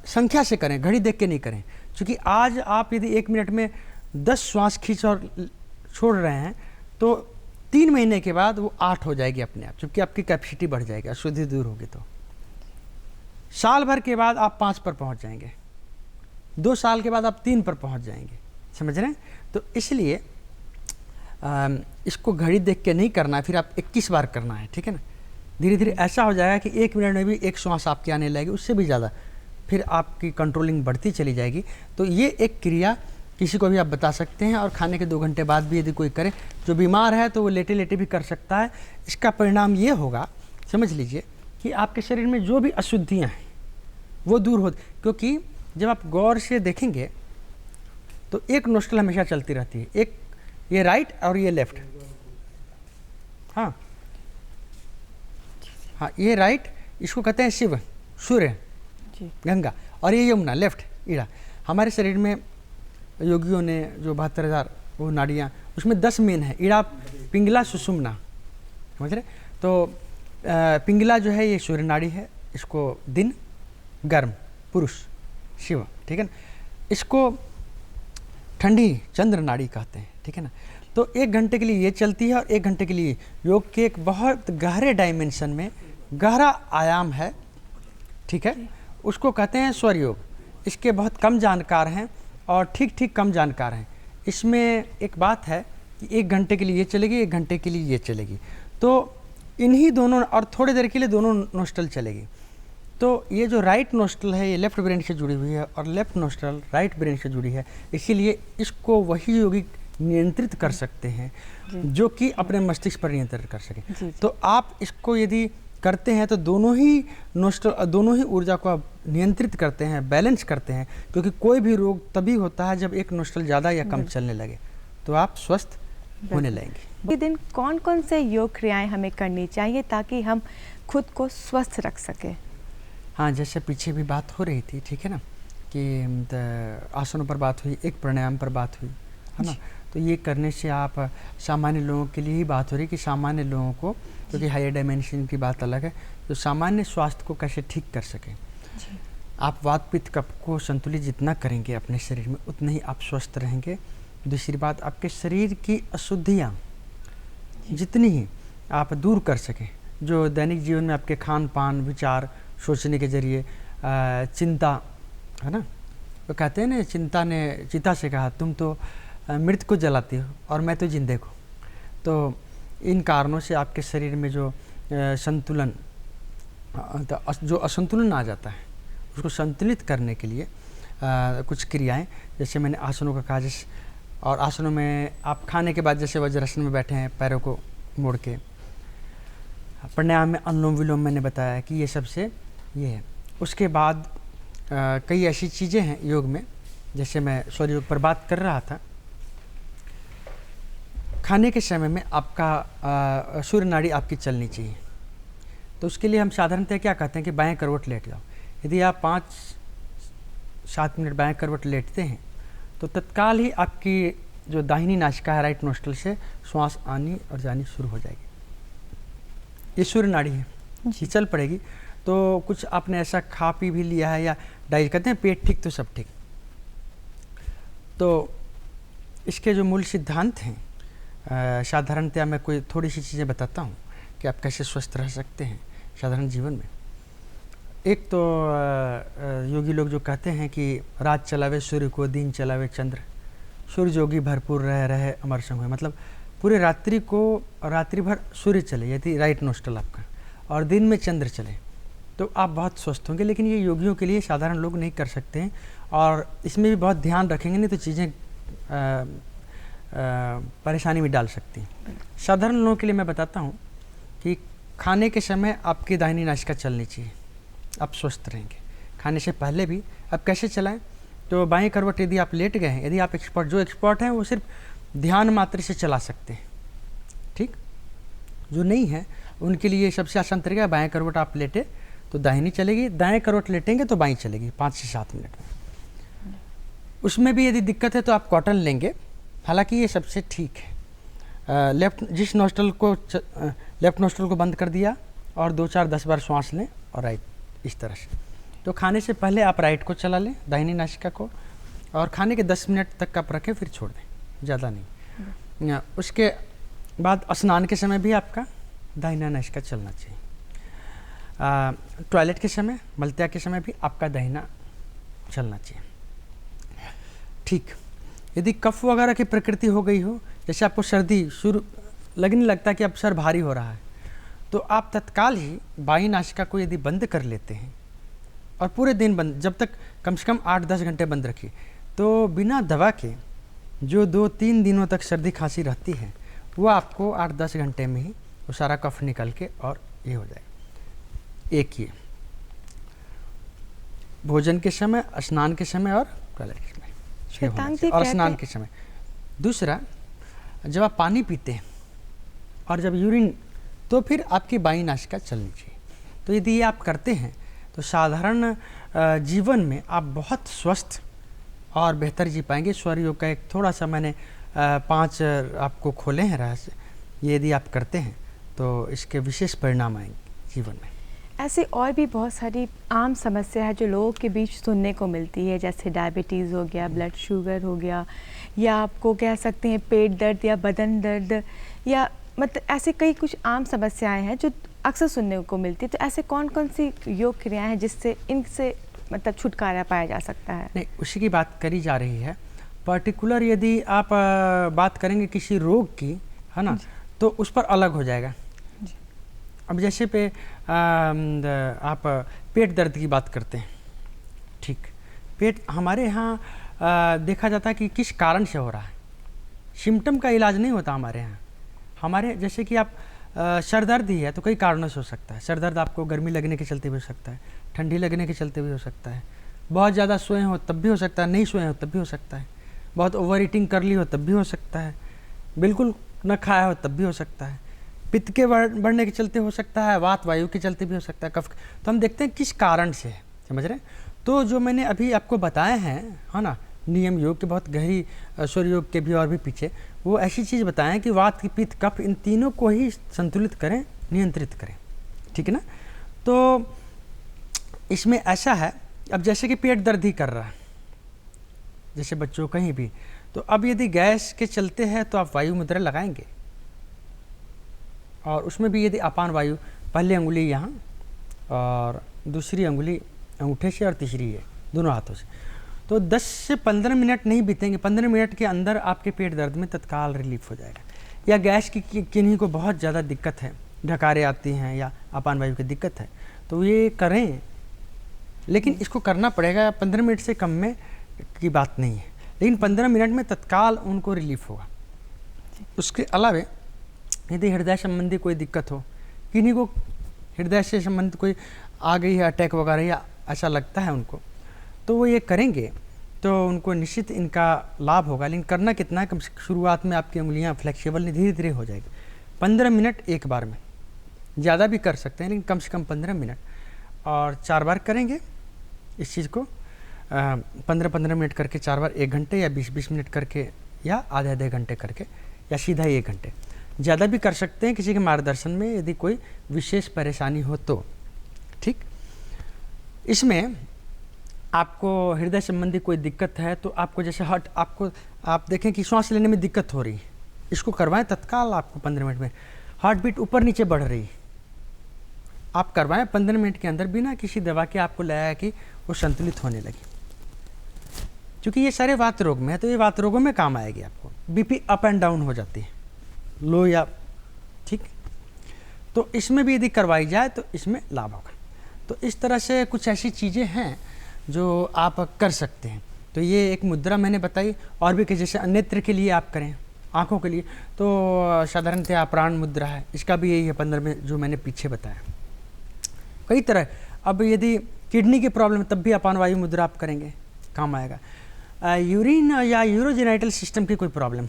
संख्या से करें, घड़ी देख के नहीं करें, क्योंकि आज आप यदि 1 मिनट में 10 श्वास खींच और छोड़ रहे हैं तो 3 महीने के बाद वो 8 हो जाएगी अपने आप, क्योंकि आपकी कैपेसिटी बढ़ जाएगी, अशुद्धि दूर होगी। तो साल भर के बाद आप 5 पर पहुंच जाएंगे, 2 साल के बाद आप 3 पर पहुंच जाएंगे, समझ रहे हैं। तो इसलिए इसको घड़ी देख के नहीं करना है, फिर आप 21 बार करना है, ठीक है ना। धीरे धीरे ऐसा हो जाएगा कि 1 मिनट में भी 1 श्वास आपकी आने लगेगी, उससे भी ज़्यादा, फिर आपकी कंट्रोलिंग बढ़ती चली जाएगी। तो ये एक क्रिया किसी को भी आप बता सकते हैं, और खाने के 2 घंटे बाद भी यदि कोई करे, जो बीमार है तो वो लेटे लेटे भी कर सकता है। इसका परिणाम ये होगा, समझ लीजिए, कि आपके शरीर में जो भी अशुद्धियाँ हैं वो दूर हो, क्योंकि जब आप गौर से देखेंगे तो एक नोस्ट्रल हमेशा चलती रहती है, एक ये राइट और ये लेफ्ट। हाँ हाँ, ये राइट, इसको कहते हैं शिव, सूर्य, गंगा, और ये यमुना, लेफ्ट ईड़ा। हमारे शरीर में योगियों ने जो 72,000 वो नाड़ियाँ, उसमें 10 मेन है, ईड़ा, पिंगला, सुषुम्ना, समझ रहे। तो पिंगला जो है ये सूर्य नाड़ी है, इसको दिन, गर्म, पुरुष, शिव, ठीक है ना। इसको ठंडी चंद्र नाड़ी कहते हैं, ठीक है ना। तो 1 घंटे के लिए ये चलती है, और 1 घंटे के लिए योग के एक बहुत गहरे डायमेंशन में, गहरा आयाम है, ठीक है, उसको कहते हैं स्वर योग। इसके बहुत कम जानकार हैं और ठीक ठीक कम जानकार हैं। इसमें एक बात है कि 1 घंटे के लिए ये चलेगी, 1 घंटे के लिए ये चलेगी, तो इन्हीं दोनों, और थोड़ी देर के लिए दोनों नोस्ट्रल चलेगी। तो ये जो राइट नोस्ट्रल है ये लेफ्ट ब्रेन से जुड़ी हुई है, और लेफ्ट नोस्ट्रल राइट ब्रेन से जुड़ी है, इसीलिए इसको वही योगी नियंत्रित कर सकते हैं जो कि अपने मस्तिष्क पर नियंत्रण कर सके। तो आप इसको यदि करते हैं तो दोनों ही नोस्ट्रल, दोनों ही ऊर्जा को आप नियंत्रित करते हैं, बैलेंस करते हैं, क्योंकि कोई भी रोग तभी होता है जब एक नोस्ट्रल ज़्यादा या कम चलने लगे, तो आप स्वस्थ होने लगेंगे। दिन कौन कौन से योग क्रियाएं हमें करनी चाहिए ताकि हम खुद को स्वस्थ रख सकें? हाँ, जैसे पीछे भी बात हो रही थी, ठीक है ना, कि आसनों पर बात हुई, एक प्राणायाम पर बात हुई, है ना। तो ये करने से आप, सामान्य लोगों के लिए ही बात हो रही है कि सामान्य लोगों को, क्योंकि हायर डायमेंशन की बात अलग है, तो सामान्य स्वास्थ्य को कैसे ठीक कर सकें। आप वात पित्त कफ को संतुलित जितना करेंगे अपने शरीर में, उतने ही आप स्वस्थ रहेंगे। दूसरी बात, आपके शरीर की अशुद्धियाँ जितनी ही आप दूर कर सकें, जो दैनिक जीवन में आपके खान पान, विचार, सोचने के जरिए, चिंता, है ना, तो कहते हैं ना, चिंता ने चिता से कहा तुम तो मृत को जलाती हो और मैं तो जिंदे को। तो इन कारणों से आपके शरीर में जो संतुलन, जो असंतुलन आ जाता है, उसको संतुलित करने के लिए कुछ क्रियाएं, जैसे मैंने आसनों का कहा, जैसे और आसनों में आप खाने के बाद जैसे वज्रासन में बैठे हैं पैरों को मोड़ के, प्राणायाम में अनुलोम विलोम मैंने बताया कि ये सबसे ये है। उसके बाद कई ऐसी चीज़ें हैं योग में, जैसे मैं सौर योग पर बात कर रहा था, खाने के समय में आपका सूर्य नाड़ी आपकी चलनी चाहिए। तो उसके लिए हम साधारणतः क्या कहते हैं कि बाएं करवट लेट जाओ। यदि आप 5-7 मिनट बाएं करवट लेटते हैं तो तत्काल ही आपकी जो दाहिनी नासिका है, राइट नोस्ट्रल से श्वास आनी और जानी शुरू हो जाएगी। ये सूर्य नाड़ी है, ये चल पड़ेगी। तो कुछ आपने ऐसा खा पी भी लिया है या डाइज कहते हैं पेट ठीक तो सब ठीक। तो इसके जो मूल सिद्धांत हैं, साधारणतया मैं कोई थोड़ी सी चीज़ें बताता हूँ कि आप कैसे स्वस्थ रह सकते हैं साधारण जीवन में। एक तो योगी लोग जो कहते हैं कि रात चलावे सूर्य को, दिन चलावे चंद्र, सूर्य जोगी भरपूर रहे अमर संग हुए। मतलब पूरे रात्रि भर सूर्य चले यदि राइट नोस्ट्रल आपका, और दिन में चंद्र चले, तो आप बहुत स्वस्थ होंगे। लेकिन ये योगियों के लिए, साधारण लोग नहीं कर सकते हैं, और इसमें भी बहुत ध्यान रखेंगे, नहीं तो चीज़ें परेशानी में डाल सकती हैं। साधारण लोगों के लिए मैं बताता हूँ कि खाने के समय आपकी दाहिनी नासिका चलनी चाहिए, आप स्वस्थ रहेंगे। खाने से पहले भी आप कैसे चलाएं, तो बाएं करवट यदि आप लेट गए हैं, यदि आप जो एक्सपर्ट हैं वो सिर्फ ध्यान मात्र से चला सकते हैं, ठीक। जो नहीं है उनके लिए सबसे आसान तरीका है, बाएं करवट आप लेटे तो दाहिनी चलेगी, दाएं करवट लेटेंगे तो बाईं चलेगी 5 से 7 मिनट में। उसमें भी यदि दिक्कत है तो आप कॉटन लेंगे, हालांकि ये सबसे ठीक है। लेफ्ट नोस्ट्रल को बंद कर दिया और 2-4-10 बार श्वास लें, और राइट इस तरह से। तो खाने से पहले आप राइट को चला लें, दाहिनी नासिका को, और खाने के 10 मिनट तक आप रखें, फिर छोड़ दें, ज़्यादा नहीं। उसके बाद स्नान के समय भी आपका दाहिना नासिका चलना चाहिए। टॉयलेट के समय, मलत्याग के समय भी आपका दाहिना चलना चाहिए, ठीक। यदि कफ वगैरह की प्रकृति हो गई हो, जैसे आपको सर्दी शुरू लगने लगता कि अब सर भारी हो रहा है, तो आप तत्काल ही बाईं नासिका को यदि बंद कर लेते हैं और पूरे दिन बंद, जब तक कम से कम 8-10 घंटे बंद रखिए, तो बिना दवा के जो 2-3 दिनों तक सर्दी खांसी रहती है, वो आपको 8-10 घंटे में ही वो सारा कफ निकल के और ये हो जाएगा। एक ये भोजन के समय, स्नान के समय और टॉयलेट के समय, और स्नान के समय। दूसरा, जब आप पानी पीते हैं और जब यूरिन, तो फिर आपकी बाईं नासिका चलनी चाहिए। तो यदि ये आप करते हैं तो साधारण जीवन में आप बहुत स्वस्थ और बेहतर जी पाएंगे। सौर योग का एक थोड़ा सा मैंने 5 आपको खोले हैं रहस्य, ये यदि आप करते हैं तो इसके विशेष परिणाम आएंगे जीवन में। ऐसे और भी बहुत सारी आम समस्या है जो लोगों के बीच सुनने को मिलती है, जैसे डायबिटीज़ हो गया, ब्लड शुगर हो गया, या आपको कह सकते हैं पेट दर्द या बदन दर्द, या मतलब ऐसे कई कुछ आम समस्याएं हैं जो अक्सर सुनने को मिलती है। तो ऐसे कौन कौन सी योग क्रियाएं हैं जिससे इनसे मतलब छुटकारा पाया जा सकता है? नहीं, उसी की बात करी जा रही है। पर्टिकुलर यदि आप बात करेंगे किसी रोग की, है ना, तो उस पर अलग हो जाएगा। अब जैसे आप पेट दर्द की बात करते हैं, ठीक। पेट हमारे यहाँ देखा जाता है कि किस कारण से हो रहा है, सिम्टम का इलाज नहीं होता हमारे यहाँ। हमारे जैसे कि आप सर दर्द ही है तो कई कारणों से हो सकता है। सर दर्द आपको गर्मी लगने के चलते भी हो सकता है, ठंडी लगने के चलते भी हो सकता है, बहुत ज़्यादा सोए हो तब भी हो सकता है, नहीं सोए हो तब भी हो सकता है, बहुत ओवर ईटिंग कर ली हो तब भी हो सकता है, बिल्कुल न खाया हो तब भी हो सकता है, पित्त के बढ़ने के चलते हो सकता है, वात वायु के चलते भी हो सकता है, कफ। तो हम देखते हैं किस कारण से है, समझ रहे हैं। तो जो मैंने अभी आपको बताए हैं, है ना, नियम योग के बहुत गहरी, सूर्य योग के भी और भी पीछे, वो ऐसी चीज़ बताएं कि वात, पित्त, कफ, इन तीनों को ही संतुलित करें, नियंत्रित करें, ठीक है ना। तो इसमें ऐसा है, अब जैसे कि पेट दर्द ही कर रहा है, जैसे बच्चों कहीं भी, तो अब यदि गैस के चलते हैं तो आप वायु मुद्रा लगाएंगे, और उसमें भी यदि अपान वायु, पहली अंगुली यहाँ और दूसरी अंगुली अंगूठे से और तीसरी है दोनों हाथों से, तो 10 से 15 मिनट नहीं बीतेंगे, 15 मिनट के अंदर आपके पेट दर्द में तत्काल रिलीफ हो जाएगा। या गैस की किन्हीं को बहुत ज़्यादा दिक्कत है, ढकारे आती हैं या अपान वायु की दिक्कत है, तो ये करें लेकिन इसको करना पड़ेगा, 15 मिनट से कम में की बात नहीं है, लेकिन 15 मिनट में तत्काल उनको रिलीफ होगा। उसके अलावा यदि हृदय संबंधी कोई दिक्कत हो, किन्हीं को हृदय से संबंधित कोई आ गई है अटैक वगैरह या ऐसा लगता है उनको, तो वो ये करेंगे तो उनको निश्चित इनका लाभ होगा। लेकिन करना कितना है, कम से शुरुआत में आपकी उंगलियां फ्लेक्सिबल नहीं, धीरे धीरे हो जाएगी। 15 मिनट एक बार में, ज़्यादा भी कर सकते हैं लेकिन कम से कम 15 मिनट, और 4 बार करेंगे इस चीज़ को, 15-15 मिनट करके 4 बार, 1 घंटे या 20-20 मिनट करके, या आधे घंटे करके, या सीधा ही 1 घंटे। ज़्यादा भी कर सकते हैं किसी के मार्गदर्शन में यदि कोई विशेष परेशानी हो तो। ठीक, इसमें आपको हृदय संबंधी कोई दिक्कत है तो आपको जैसे आप देखें कि सांस लेने में दिक्कत हो रही है, इसको करवाएं तत्काल। आपको 15 मिनट में हार्ट बीट ऊपर नीचे बढ़ रही है, आप करवाएं 15 मिनट के अंदर, बिना किसी दवा के आपको लगाया कि वो संतुलित होने लगी। क्योंकि ये सारे वात रोग में है तो ये वात रोगों में काम आएगी आपको। बीपी अप एंड डाउन हो जाती है, लो या ठीक, तो इसमें भी यदि करवाई जाए तो इसमें लाभ होगा। तो इस तरह से कुछ ऐसी चीज़ें हैं जो आप कर सकते हैं। तो ये एक मुद्रा मैंने बताई, और भी कि जैसे नेत्र के लिए आप करें, आँखों के लिए तो साधारणतः प्राण मुद्रा है, इसका भी यही है 15 में जो मैंने पीछे बताया। कई तरह, अब यदि किडनी की प्रॉब्लम तब भी अपान वायु मुद्रा आप करेंगे, काम आएगा। यूरिन या यूरोजेनाइटल सिस्टम की कोई प्रॉब्लम,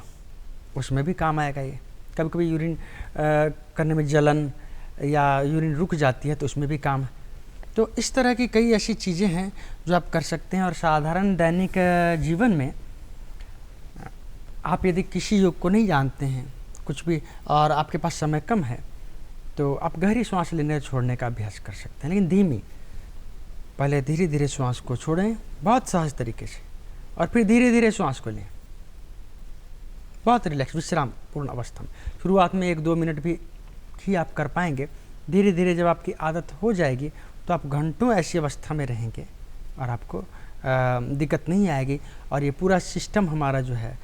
उसमें भी काम आएगा ये। कभी कभी यूरिन करने में जलन या यूरिन रुक जाती है तो उसमें भी काम है। तो इस तरह की कई ऐसी चीज़ें हैं जो आप कर सकते हैं। और साधारण दैनिक जीवन में आप यदि किसी योग को नहीं जानते हैं कुछ भी, और आपके पास समय कम है, तो आप गहरी सांस लेने छोड़ने का अभ्यास कर सकते हैं, लेकिन धीमी। पहले धीरे धीरे श्वास को छोड़ें बहुत सहज तरीके से, और फिर धीरे धीरे श्वास को लें बहुत रिलैक्स विश्राम पूर्ण अवस्था में। शुरुआत में 1-2 मिनट भी ही आप कर पाएंगे। धीरे धीरे जब आपकी आदत हो जाएगी तो आप घंटों ऐसी अवस्था में रहेंगे और आपको दिक्कत नहीं आएगी। और ये पूरा सिस्टम हमारा जो है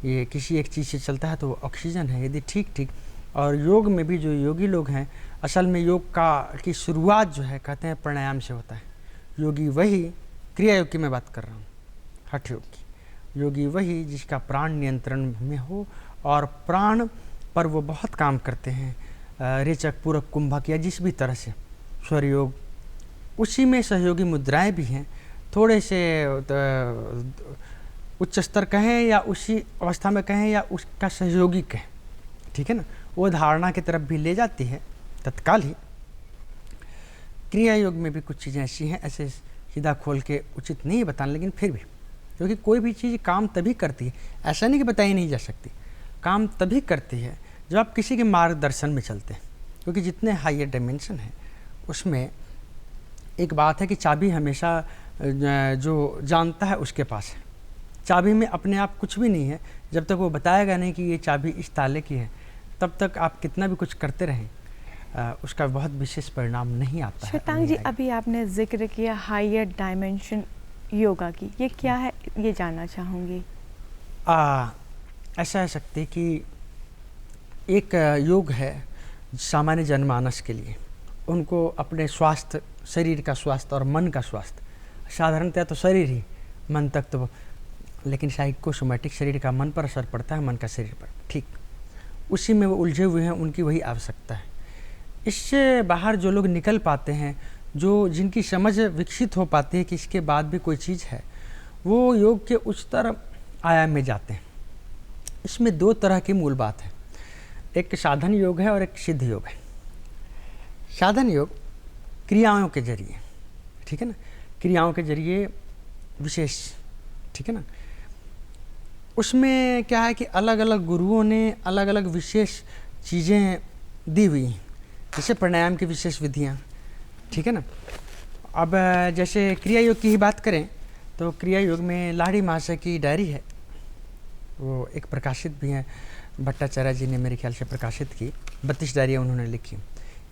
ये किसी एक चीज़ से चलता है तो वो ऑक्सीजन है, यदि ठीक। और योग में भी जो योगी लोग हैं, असल में योग की शुरुआत जो है कहते हैं प्राणायाम से होता है। योगी वही, क्रिया योग की मैं बात कर रहा हूँ, हठ योग की। योगी वही जिसका प्राण नियंत्रण में हो और प्राण पर वो बहुत काम करते हैं, रेचक, पूरक, कुंभक या जिस भी तरह से स्वर योग, उसी में सहयोगी मुद्राएं भी हैं। थोड़े से उच्च स्तर कहें या उसी अवस्था में कहें या उसका सहयोगी कहें, ठीक है ना, वो धारणा की तरफ भी ले जाती है तत्काल ही। क्रिया योग में भी कुछ चीज़ें ऐसी हैं, ऐसे सीधा खोल के उचित नहीं बताना, लेकिन फिर भी, क्योंकि कोई भी चीज़ काम तभी करती है, ऐसा नहीं कि बताई नहीं जा सकती, काम तभी करती है जब आप किसी के मार्गदर्शन में चलते हैं। क्योंकि जितने हायर डायमेंशन हैं उसमें एक बात है कि चाबी हमेशा जो जानता है उसके पास है। चाबी में अपने आप कुछ भी नहीं है, जब तक वो बताएगा नहीं कि ये चाबी इस ताले की है, तब तक आप कितना भी कुछ करते रहें उसका बहुत विशेष परिणाम नहीं आता है। शतांग जी, अभी आपने जिक्र किया हायर डायमेंशन योगा की, ये क्या है ये जानना चाहूँगी। ऐसा है सकती कि एक योग है सामान्य जनमानस के लिए, उनको अपने स्वास्थ्य, शरीर का स्वास्थ्य और मन का स्वास्थ्य, साधारणतः तो शरीर ही, मन तक तो, लेकिन साइकोसोमैटिक शरीर का मन पर असर पड़ता है, मन का शरीर पर, ठीक उसी में वो उलझे हुए हैं, उनकी वही आवश्यकता है। इससे बाहर जो लोग निकल पाते हैं, जो जिनकी समझ विकसित हो पाती है कि इसके बाद भी कोई चीज़ है, वो योग के उच्चतर आयाम में जाते हैं। इसमें 2 तरह की मूल बात है, एक साधन योग है और एक सिद्ध योग है। साधन योग क्रियाओं के जरिए, ठीक है ना, क्रियाओं के जरिए विशेष, ठीक है ना, उसमें क्या है कि अलग अलग गुरुओं ने अलग अलग विशेष चीज़ें दी हुई हैं, जैसे प्राणायाम की विशेष विधियाँ, ठीक है ना। अब जैसे क्रिया योग की ही बात करें तो क्रिया योग में लाहिड़ी महाशय की डायरी है, वो एक प्रकाशित भी है, भट्टाचार्य जी ने मेरे ख्याल से प्रकाशित की, 32 डायरियाँ उन्होंने लिखी।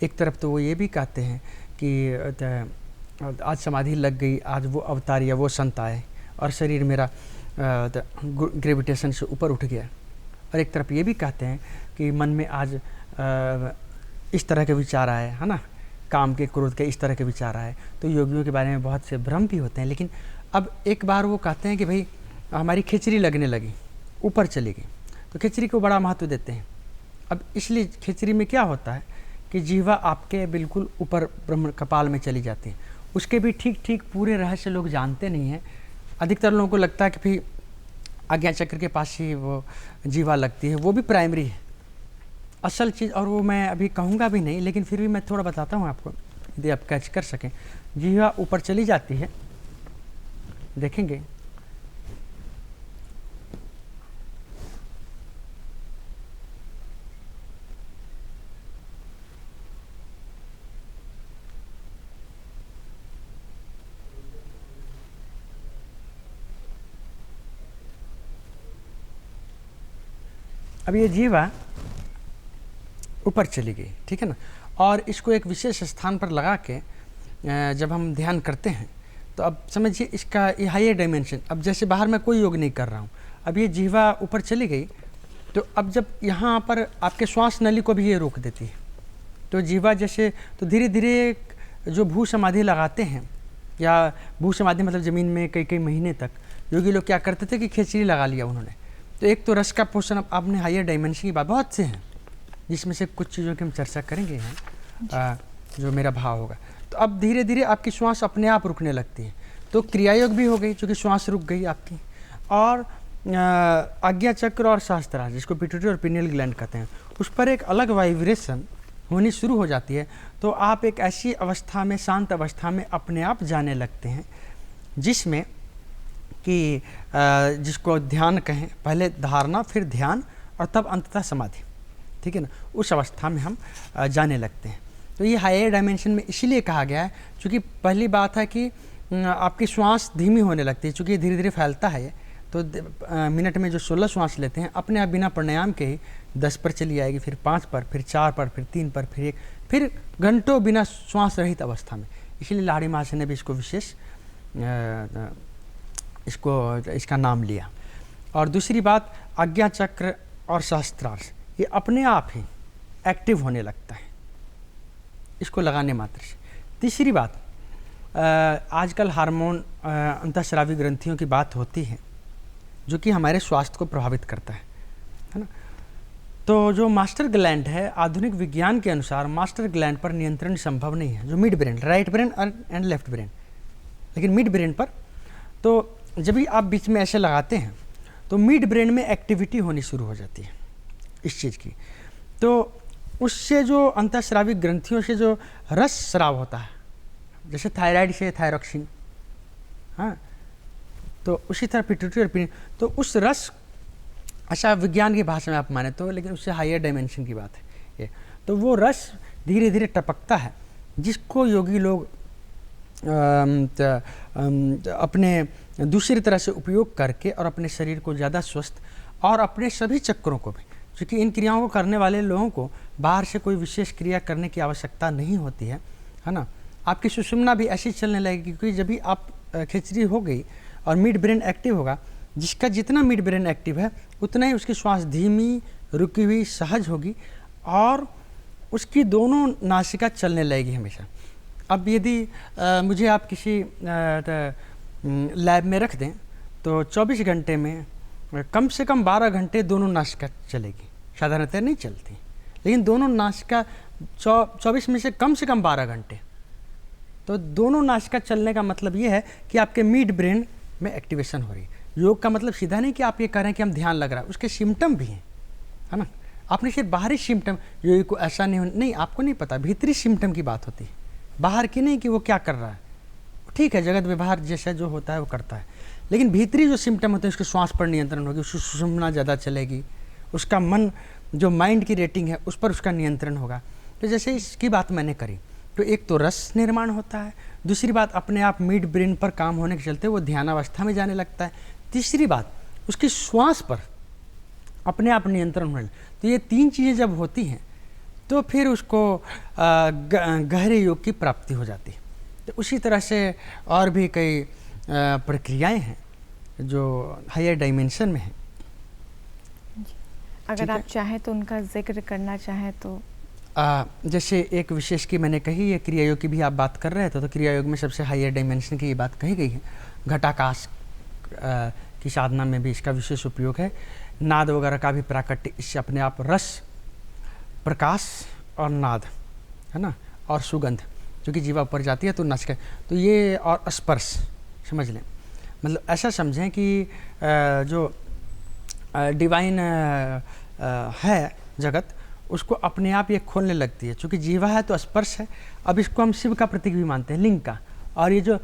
एक तरफ तो वो ये भी कहते हैं कि आज समाधि लग गई, आज वो अवतार या वो संत आए और शरीर मेरा ग्रेविटेशन से ऊपर उठ गया। और एक तरफ ये भी कहते हैं कि मन में आज इस तरह के विचार आए, है ना, काम के, क्रोध के, इस तरह के विचार आए। तो योगियों के बारे में बहुत से भ्रम भी होते हैं। लेकिन अब एक बार वो कहते हैं कि भाई हमारी खिचड़ी लगने लगी, ऊपर चली गई, तो खिचड़ी को बड़ा महत्व देते हैं। अब इसलिए खिचड़ी में क्या होता है कि जीवा आपके बिल्कुल ऊपर ब्रह्म कपाल में चली जाती है। उसके भी ठीक ठीक पूरे रहस्य लोग जानते नहीं हैं। अधिकतर लोगों को लगता है कि भाई आज्ञा चक्र के पास ही वो जीवा लगती है, वो भी प्राइमरी है असल चीज़। और वो मैं अभी कहूँगा भी नहीं, लेकिन फिर भी मैं थोड़ा बताता हूँ आपको, यदि आप कैच कर सकें। जीवा ऊपर चली जाती है, देखेंगे अब ये जीवा ऊपर चली गई, ठीक है ना। और इसको एक विशेष स्थान पर लगा के जब हम ध्यान करते हैं तो अब समझिए इसका ये हायर डायमेंशन। अब जैसे बाहर मैं कोई योग नहीं कर रहा हूँ, अब ये जीवा ऊपर चली गई, तो अब जब यहाँ पर आपके श्वास नली को भी ये रोक देती है, तो जीवा जैसे तो धीरे धीरे जो भू समाधि लगाते हैं, या भू समाधि मतलब ज़मीन में कई कई महीने तक योगी लोग क्या करते थे कि खिचड़ी लगा लिया उन्होंने। तो एक तो रस का पोषण, अब आपने हायर डायमेंशन की बात, बहुत से हैं जिसमें से कुछ चीज़ों की हम चर्चा करेंगे यहाँ, जो मेरा भाव होगा। तो अब धीरे धीरे आपकी श्वास अपने आप रुकने लगती है, तो क्रियायोग भी हो गई चूँकि श्वास रुक गई आपकी। और आज्ञा चक्र और सहस्त्रार, जिसको पिट्यूटरी और पिनियल ग्लैंड कहते हैं, उस पर एक अलग वाइब्रेशन होनी शुरू हो जाती है। तो आप एक ऐसी अवस्था में, शांत अवस्था में अपने आप जाने लगते हैं, जिसमें कि जिसको ध्यान कहें, पहले धारणा फिर ध्यान और तब अंततः समाधि, ठीक है ना। उस अवस्था में हम जाने लगते हैं। तो ये हायर डायमेंशन में इसीलिए कहा गया है, क्योंकि पहली बात है कि आपकी श्वास धीमी होने लगती है, चूँकि धीरे धीरे फैलता है ये। तो मिनट में जो 16 श्वास लेते हैं, अपने आप बिना प्राणायाम के ही 10 पर चली आएगी, फिर 5 पर, फिर 4 पर, फिर 3 पर, फिर 1, फिर घंटों बिना श्वास रहित अवस्था में। इसलिए लाहिड़ी महाशय ने भी इसको विशेष इसका नाम लिया। और दूसरी बात, आज्ञा चक्र और सहस्त्रार ये अपने आप ही एक्टिव होने लगता है इसको लगाने मात्र से। तीसरी बात, आजकल हार्मोन अंतःस्रावी ग्रंथियों की बात होती है, जो कि हमारे स्वास्थ्य को प्रभावित करता है ना। तो जो मास्टर ग्लैंड है, आधुनिक विज्ञान के अनुसार मास्टर ग्लैंड पर नियंत्रण संभव नहीं है, जो mid brain, right brain and left brain, लेकिन मिड ब्रेन पर। तो जब भी आप बीच में ऐसे लगाते हैं तो मिड ब्रेन में एक्टिविटी होनी शुरू हो जाती है इस चीज़ की। तो उससे जो अंतःस्रावी ग्रंथियों से जो रस स्राव होता है, जैसे थायराइड से थायरॉक्सिन, हाँ, तो उसी तरह पिट्यूटरी और पिनियल, तो उस रस, अच्छा विज्ञान की भाषा में आप माने तो, लेकिन उससे हायर डायमेंशन की बात है ये। तो वो रस धीरे धीरे टपकता है, जिसको योगी लोग अपने दूसरी तरह से उपयोग करके और अपने शरीर को ज़्यादा स्वस्थ और अपने सभी चक्रों को भी, क्योंकि इन क्रियाओं को करने वाले लोगों को बाहर से कोई विशेष क्रिया करने की आवश्यकता नहीं होती है ना। आपकी सुषुम्ना भी ऐसी चलने लगेगी, क्योंकि जब भी आप खिचड़ी हो गई और मिड ब्रेन एक्टिव होगा, जिसका जितना मिड ब्रेन एक्टिव है उतना ही उसकी श्वास धीमी, रुकी हुई, सहज होगी और उसकी दोनों नासिका चलने लगेगी हमेशा। अब यदि मुझे आप किसी लैब में रख दें तो 24 घंटे में कम से कम 12 घंटे दोनों नासिका चलेगी, साधारणतः नहीं चलती, लेकिन दोनों नासिका 24 में से कम 12 घंटे। तो दोनों नासिका चलने का मतलब ये है कि आपके मिड ब्रेन में एक्टिवेशन हो रही है। योग का मतलब सीधा नहीं कि आप ये कह रहे हैं कि हम ध्यान लग रहा है, उसके सिम्टम भी हैं, है ना। आपने सिर्फ बाहरी सिम्टम, योगी को ऐसा नहीं, आपको नहीं पता, भीतरी सिम्टम की बात होती है, बाहर की नहीं कि वो क्या कर रहा है। ठीक है, जगत व्यवहार जैसा जो होता है वो करता है, लेकिन भीतरी जो सिम्टम होते हैं, उसके श्वास पर नियंत्रण होगी, उसकी सुषुम्ना ज़्यादा चलेगी, उसका मन, जो माइंड की रेटिंग है उस पर उसका नियंत्रण होगा। तो जैसे इसकी बात मैंने करी, तो एक तो रस निर्माण होता है, दूसरी बात अपने आप मिड ब्रेन पर काम होने के चलते वो ध्यानावस्था में जाने लगता है, तीसरी बात उसकी श्वास पर अपने आप नियंत्रण होने। तो ये 3 चीज़ें जब होती हैं तो फिर उसको गहरे योग की प्राप्ति हो जाती है। तो उसी तरह से और भी कई प्रक्रियाएं हैं जो हायर डायमेंशन में हैं। अगर आप चाहें तो उनका जिक्र करना चाहें तो। जैसे एक विशेष की मैंने कही, ये क्रिया योग की भी आप बात कर रहे थे, तो क्रिया योग में सबसे हायर डायमेंशन की ये बात कही गई है। घटाकाश की साधना में भी इसका विशेष उपयोग है। नाद वगैरह का भी प्राकट्य, इससे अपने आप रस, प्रकाश और नाद, है ना, और सुगंध, जो कि जीवा ऊपर जाती है तो नच के, तो ये और स्पर्श समझ लें। मतलब ऐसा समझें कि जो डिवाइन है जगत, उसको अपने आप ये खोलने लगती है। चूँकि जीवा है तो स्पर्श है। अब इसको हम शिव का प्रतीक भी मानते हैं, लिंग का, और ये जो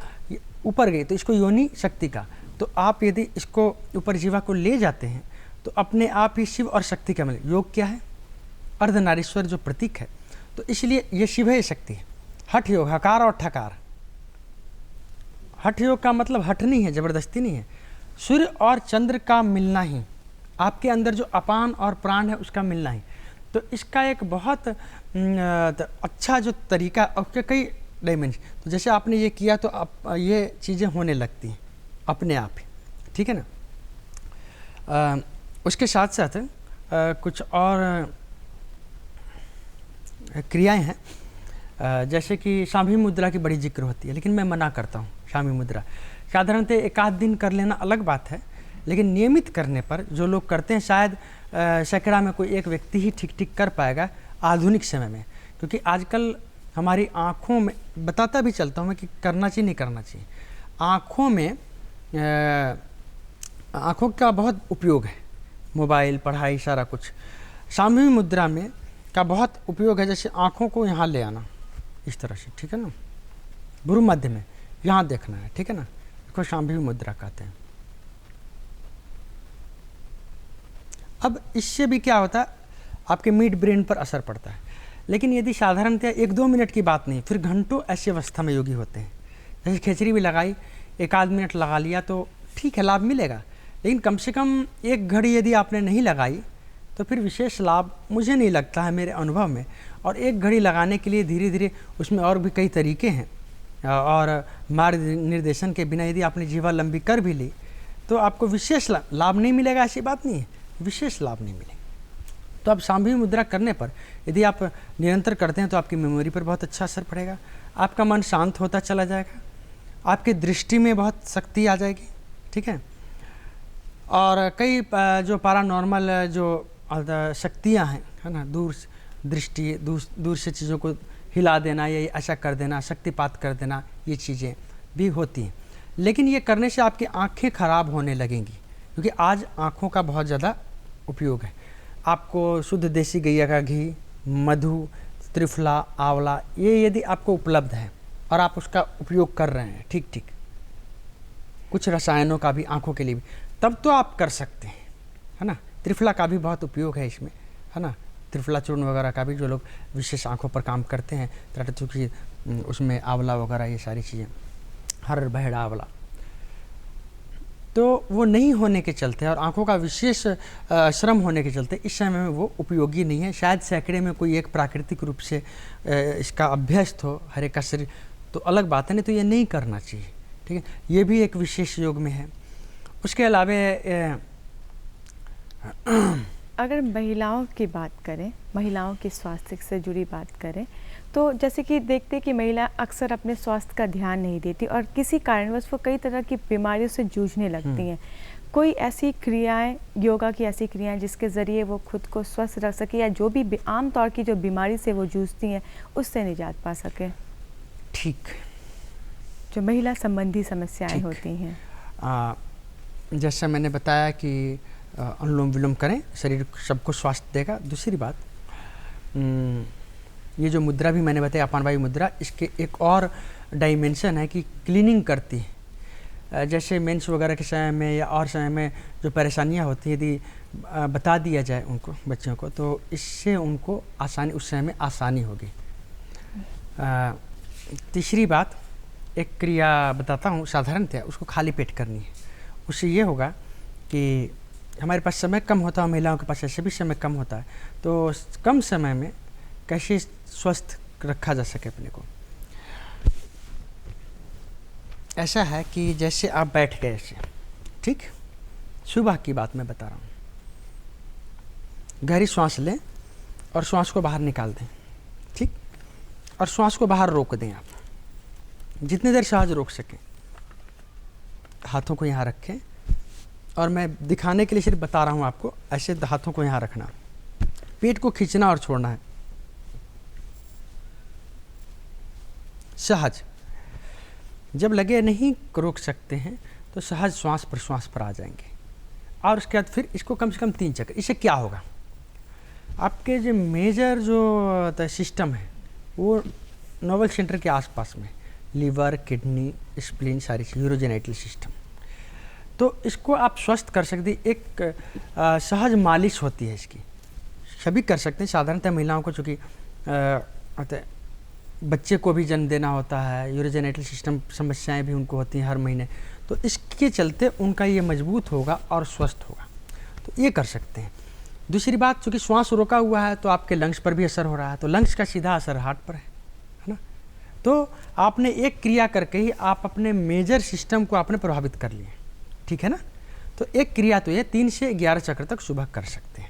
ऊपर गई तो इसको योनि शक्ति का। तो आप यदि इसको ऊपर जीवा को ले जाते हैं तो अपने आप ही शिव और शक्ति का मिले। योग क्या है? अर्धनारीश्वर जो प्रतीक है, तो इसलिए ये शिव है, ये शक्ति है। हठ योग, हकार और ठकार। हठ योग का मतलब हठ नहीं है, जबरदस्ती नहीं है। सूर्य और चंद्र का मिलना ही, आपके अंदर जो अपान और प्राण है उसका मिलना ही। तो इसका एक बहुत अच्छा जो तरीका, और कई डायमेंशन, तो जैसे आपने ये किया तो आप ये चीज़ें होने लगती हैं अपने आप ही, ठीक है ना। उसके साथ साथ कुछ और क्रियाएं हैं, जैसे कि शामी मुद्रा की बड़ी जिक्र होती है, लेकिन मैं मना करता हूँ शामी मुद्रा। साधारणतः एक आध दिन कर लेना अलग बात है, लेकिन नियमित करने पर जो लोग करते हैं, शायद सैकड़ा में कोई एक व्यक्ति ही ठीक ठीक कर पाएगा आधुनिक समय में। क्योंकि आजकल हमारी आँखों में, बताता भी चलता हूँ मैं कि करना चाहिए नहीं करना चाहिए, आँखों में आँखों का बहुत उपयोग है, मोबाइल, पढ़ाई, सारा कुछ। शामी मुद्रा में का बहुत उपयोग है। जैसे आँखों को यहाँ ले आना इस तरह से, ठीक है ना, भ्रू मध्य में यहाँ देखना है, ठीक है ना, इसको शामी मुद्रा कहते हैं। अब इससे भी क्या होता है, आपके मिड ब्रेन पर असर पड़ता है। लेकिन यदि साधारणतः 1-2 मिनट की बात नहीं, फिर घंटों ऐसी अवस्था में योगी होते हैं। जैसे खिचड़ी भी लगाई, 1-आध मिनट लगा लिया तो ठीक है, लाभ मिलेगा। लेकिन कम से कम 1 घड़ी यदि आपने नहीं लगाई तो फिर विशेष लाभ मुझे नहीं लगता है मेरे अनुभव में। और 1 घड़ी लगाने के लिए धीरे धीरे उसमें और भी कई तरीके हैं, और मार्ग निर्देशन के बिना यदि आपने जीवा लंबी कर भी ली तो आपको विशेष लाभ नहीं मिलेगा, ऐसी बात नहीं है, विशेष लाभ नहीं मिलेगा। तो अब शामी मुद्रा करने पर यदि आप निरंतर करते हैं तो आपकी मेमोरी पर बहुत अच्छा असर पड़ेगा, आपका मन शांत होता चला जाएगा, आपकी दृष्टि में बहुत शक्ति आ जाएगी, ठीक है। और कई जो पैरानॉर्मल जो शक्तियाँ हैं, है ना, दूर दृष्टि, दूर से चीज़ों को हिला देना या ऐसा कर देना, शक्तिपात कर देना, ये चीज़ें भी होती हैं। लेकिन ये करने से आपकी आँखें खराब होने लगेंगी, क्योंकि आज आँखों का बहुत ज़्यादा उपयोग है। आपको शुद्ध देसी गैया का घी, मधु, त्रिफला, आंवला, ये यदि आपको उपलब्ध है और आप उसका उपयोग कर रहे हैं ठीक ठीक, कुछ रसायनों का भी आँखों के लिए भी, तब तो आप कर सकते हैं, है ना। त्रिफला का भी बहुत उपयोग है इसमें, है ना, त्रिफला चूर्ण वगैरह का भी, जो लोग विशेष आँखों पर काम करते हैं, चूँकि उसमें आंवला वगैरह ये सारी चीज़ें, हर बहेड़ा आंवला, तो वो नहीं होने के चलते और आँखों का विशेष श्रम होने के चलते इस समय में वो उपयोगी नहीं है। शायद सैकड़े में कोई एक प्राकृतिक रूप से इसका अभ्यस्त हो, हरे का शरीर, तो अलग बात है, नहीं तो ये नहीं करना चाहिए, ठीक है। ये भी एक विशेष योग में है। उसके अलावा अगर महिलाओं की बात करें, महिलाओं के स्वास्थ्य से जुड़ी बात करें, तो जैसे कि देखते हैं कि महिला अक्सर अपने स्वास्थ्य का ध्यान नहीं देती और किसी कारणवश वो कई तरह की बीमारियों से जूझने लगती हैं। कोई ऐसी क्रियाएं, योगा की ऐसी क्रियाएं जिसके ज़रिए वो खुद को स्वस्थ रख सके, या जो भी आम तौर की जो बीमारी से वो जूझती हैं उससे निजात पा सके? ठीक, जो महिला संबंधी समस्याएं होती हैं, जैसा मैंने बताया कि अनुलोम विलोम करें, शरीर सबको स्वास्थ्य देगा। दूसरी बात, ये जो मुद्रा भी मैंने बताया, अपान वायु मुद्रा, इसके एक और डायमेंशन है कि क्लीनिंग करती है। जैसे मेंस वगैरह के समय में या और समय में जो परेशानियां होती है, यदि बता दिया जाए उनको, बच्चों को, तो इससे उनको आसानी, उस समय में आसानी होगी। तीसरी बात, एक क्रिया बताता हूँ, साधारणतः उसको खाली पेट करनी है। उससे ये होगा कि हमारे पास समय कम होता है, महिलाओं के पास ऐसे भी समय कम होता है, तो कम समय में कैसे स्वस्थ रखा जा सके अपने को। ऐसा है कि जैसे आप बैठ गए ऐसे, ठीक, सुबह की बात मैं बता रहा हूँ, गहरी सांस लें और सांस को बाहर निकाल दें, और श्वास को बाहर रोक दें आप, जितनी देर सांस रोक सकें। हाथों को यहाँ रखें और मैं दिखाने के लिए सिर्फ बता रहा हूँ आपको, ऐसे हाथों को यहाँ रखना, पेट को खींचना और छोड़ना है सहज। जब लगे नहीं रोक सकते हैं तो सहज श्वास प्रश्वास पर आ जाएंगे। और उसके बाद फिर इसको कम से कम 3 चक्कर। इससे क्या होगा, आपके जो मेजर जो सिस्टम है वो नोवल सेंटर के आसपास में, लीवर, किडनी, स्प्लीन, सारी चीज़, यूरोजेनाइटल सिस्टम, तो इसको आप स्वस्थ कर सकते। एक सहज मालिश होती है इसकी, सभी कर सकते हैं। साधारणतः महिलाओं को, चूँकि बच्चे को भी जन्म देना होता है, यूरोजेनाइटल सिस्टम समस्याएं भी उनको होती हैं हर महीने, तो इसके चलते उनका ये मजबूत होगा और स्वस्थ होगा, तो ये कर सकते हैं। दूसरी बात, चूँकि श्वास रोका हुआ है तो आपके लंग्स पर भी असर हो रहा है, तो लंग्स का सीधा असर हार्ट पर है ना। तो आपने एक क्रिया करके ही आप अपने मेजर सिस्टम को आपने प्रभावित कर लिए, ठीक है ना। तो एक क्रिया तो ये 3 से 11 चक्र तक सुबह कर सकते हैं,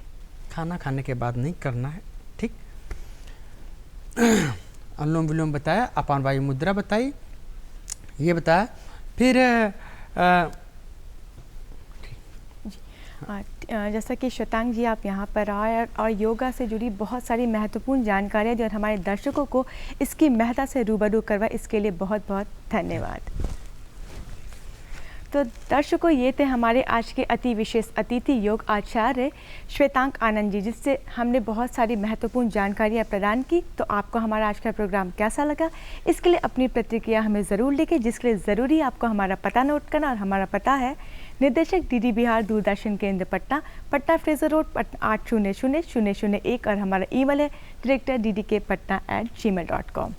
खाना खाने के बाद नहीं करना है, ठीक। अनुलोम विलोम बताया, अपान वायु मुद्रा बताई, ये बताया। फिर जैसा कि श्वेतांग जी आप यहाँ पर आए और योगा से जुड़ी बहुत सारी महत्वपूर्ण जानकारियाँ दी और हमारे दर्शकों को इसकी महत्ता से रूबरू करवाए, इसके लिए बहुत बहुत धन्यवाद। तो दर्शकों, ये थे हमारे आज के अति विशेष अतिथि योग आचार्य श्वेतांग आनंद जी, जिससे हमने बहुत सारी महत्वपूर्ण जानकारियाँ प्रदान की। तो आपको हमारा आज का प्रोग्राम कैसा लगा, इसके लिए अपनी प्रतिक्रिया हमें ज़रूर लिखें, जिसके लिए ज़रूरी आपको हमारा पता नोट करना। और हमारा पता है निदेशक डीडी बिहार दूरदर्शन केंद्र पटना, पटना फ्रेजर रोड, पटना 800001, और हमारा ईमेल है director.ddkpatna@gmail.com।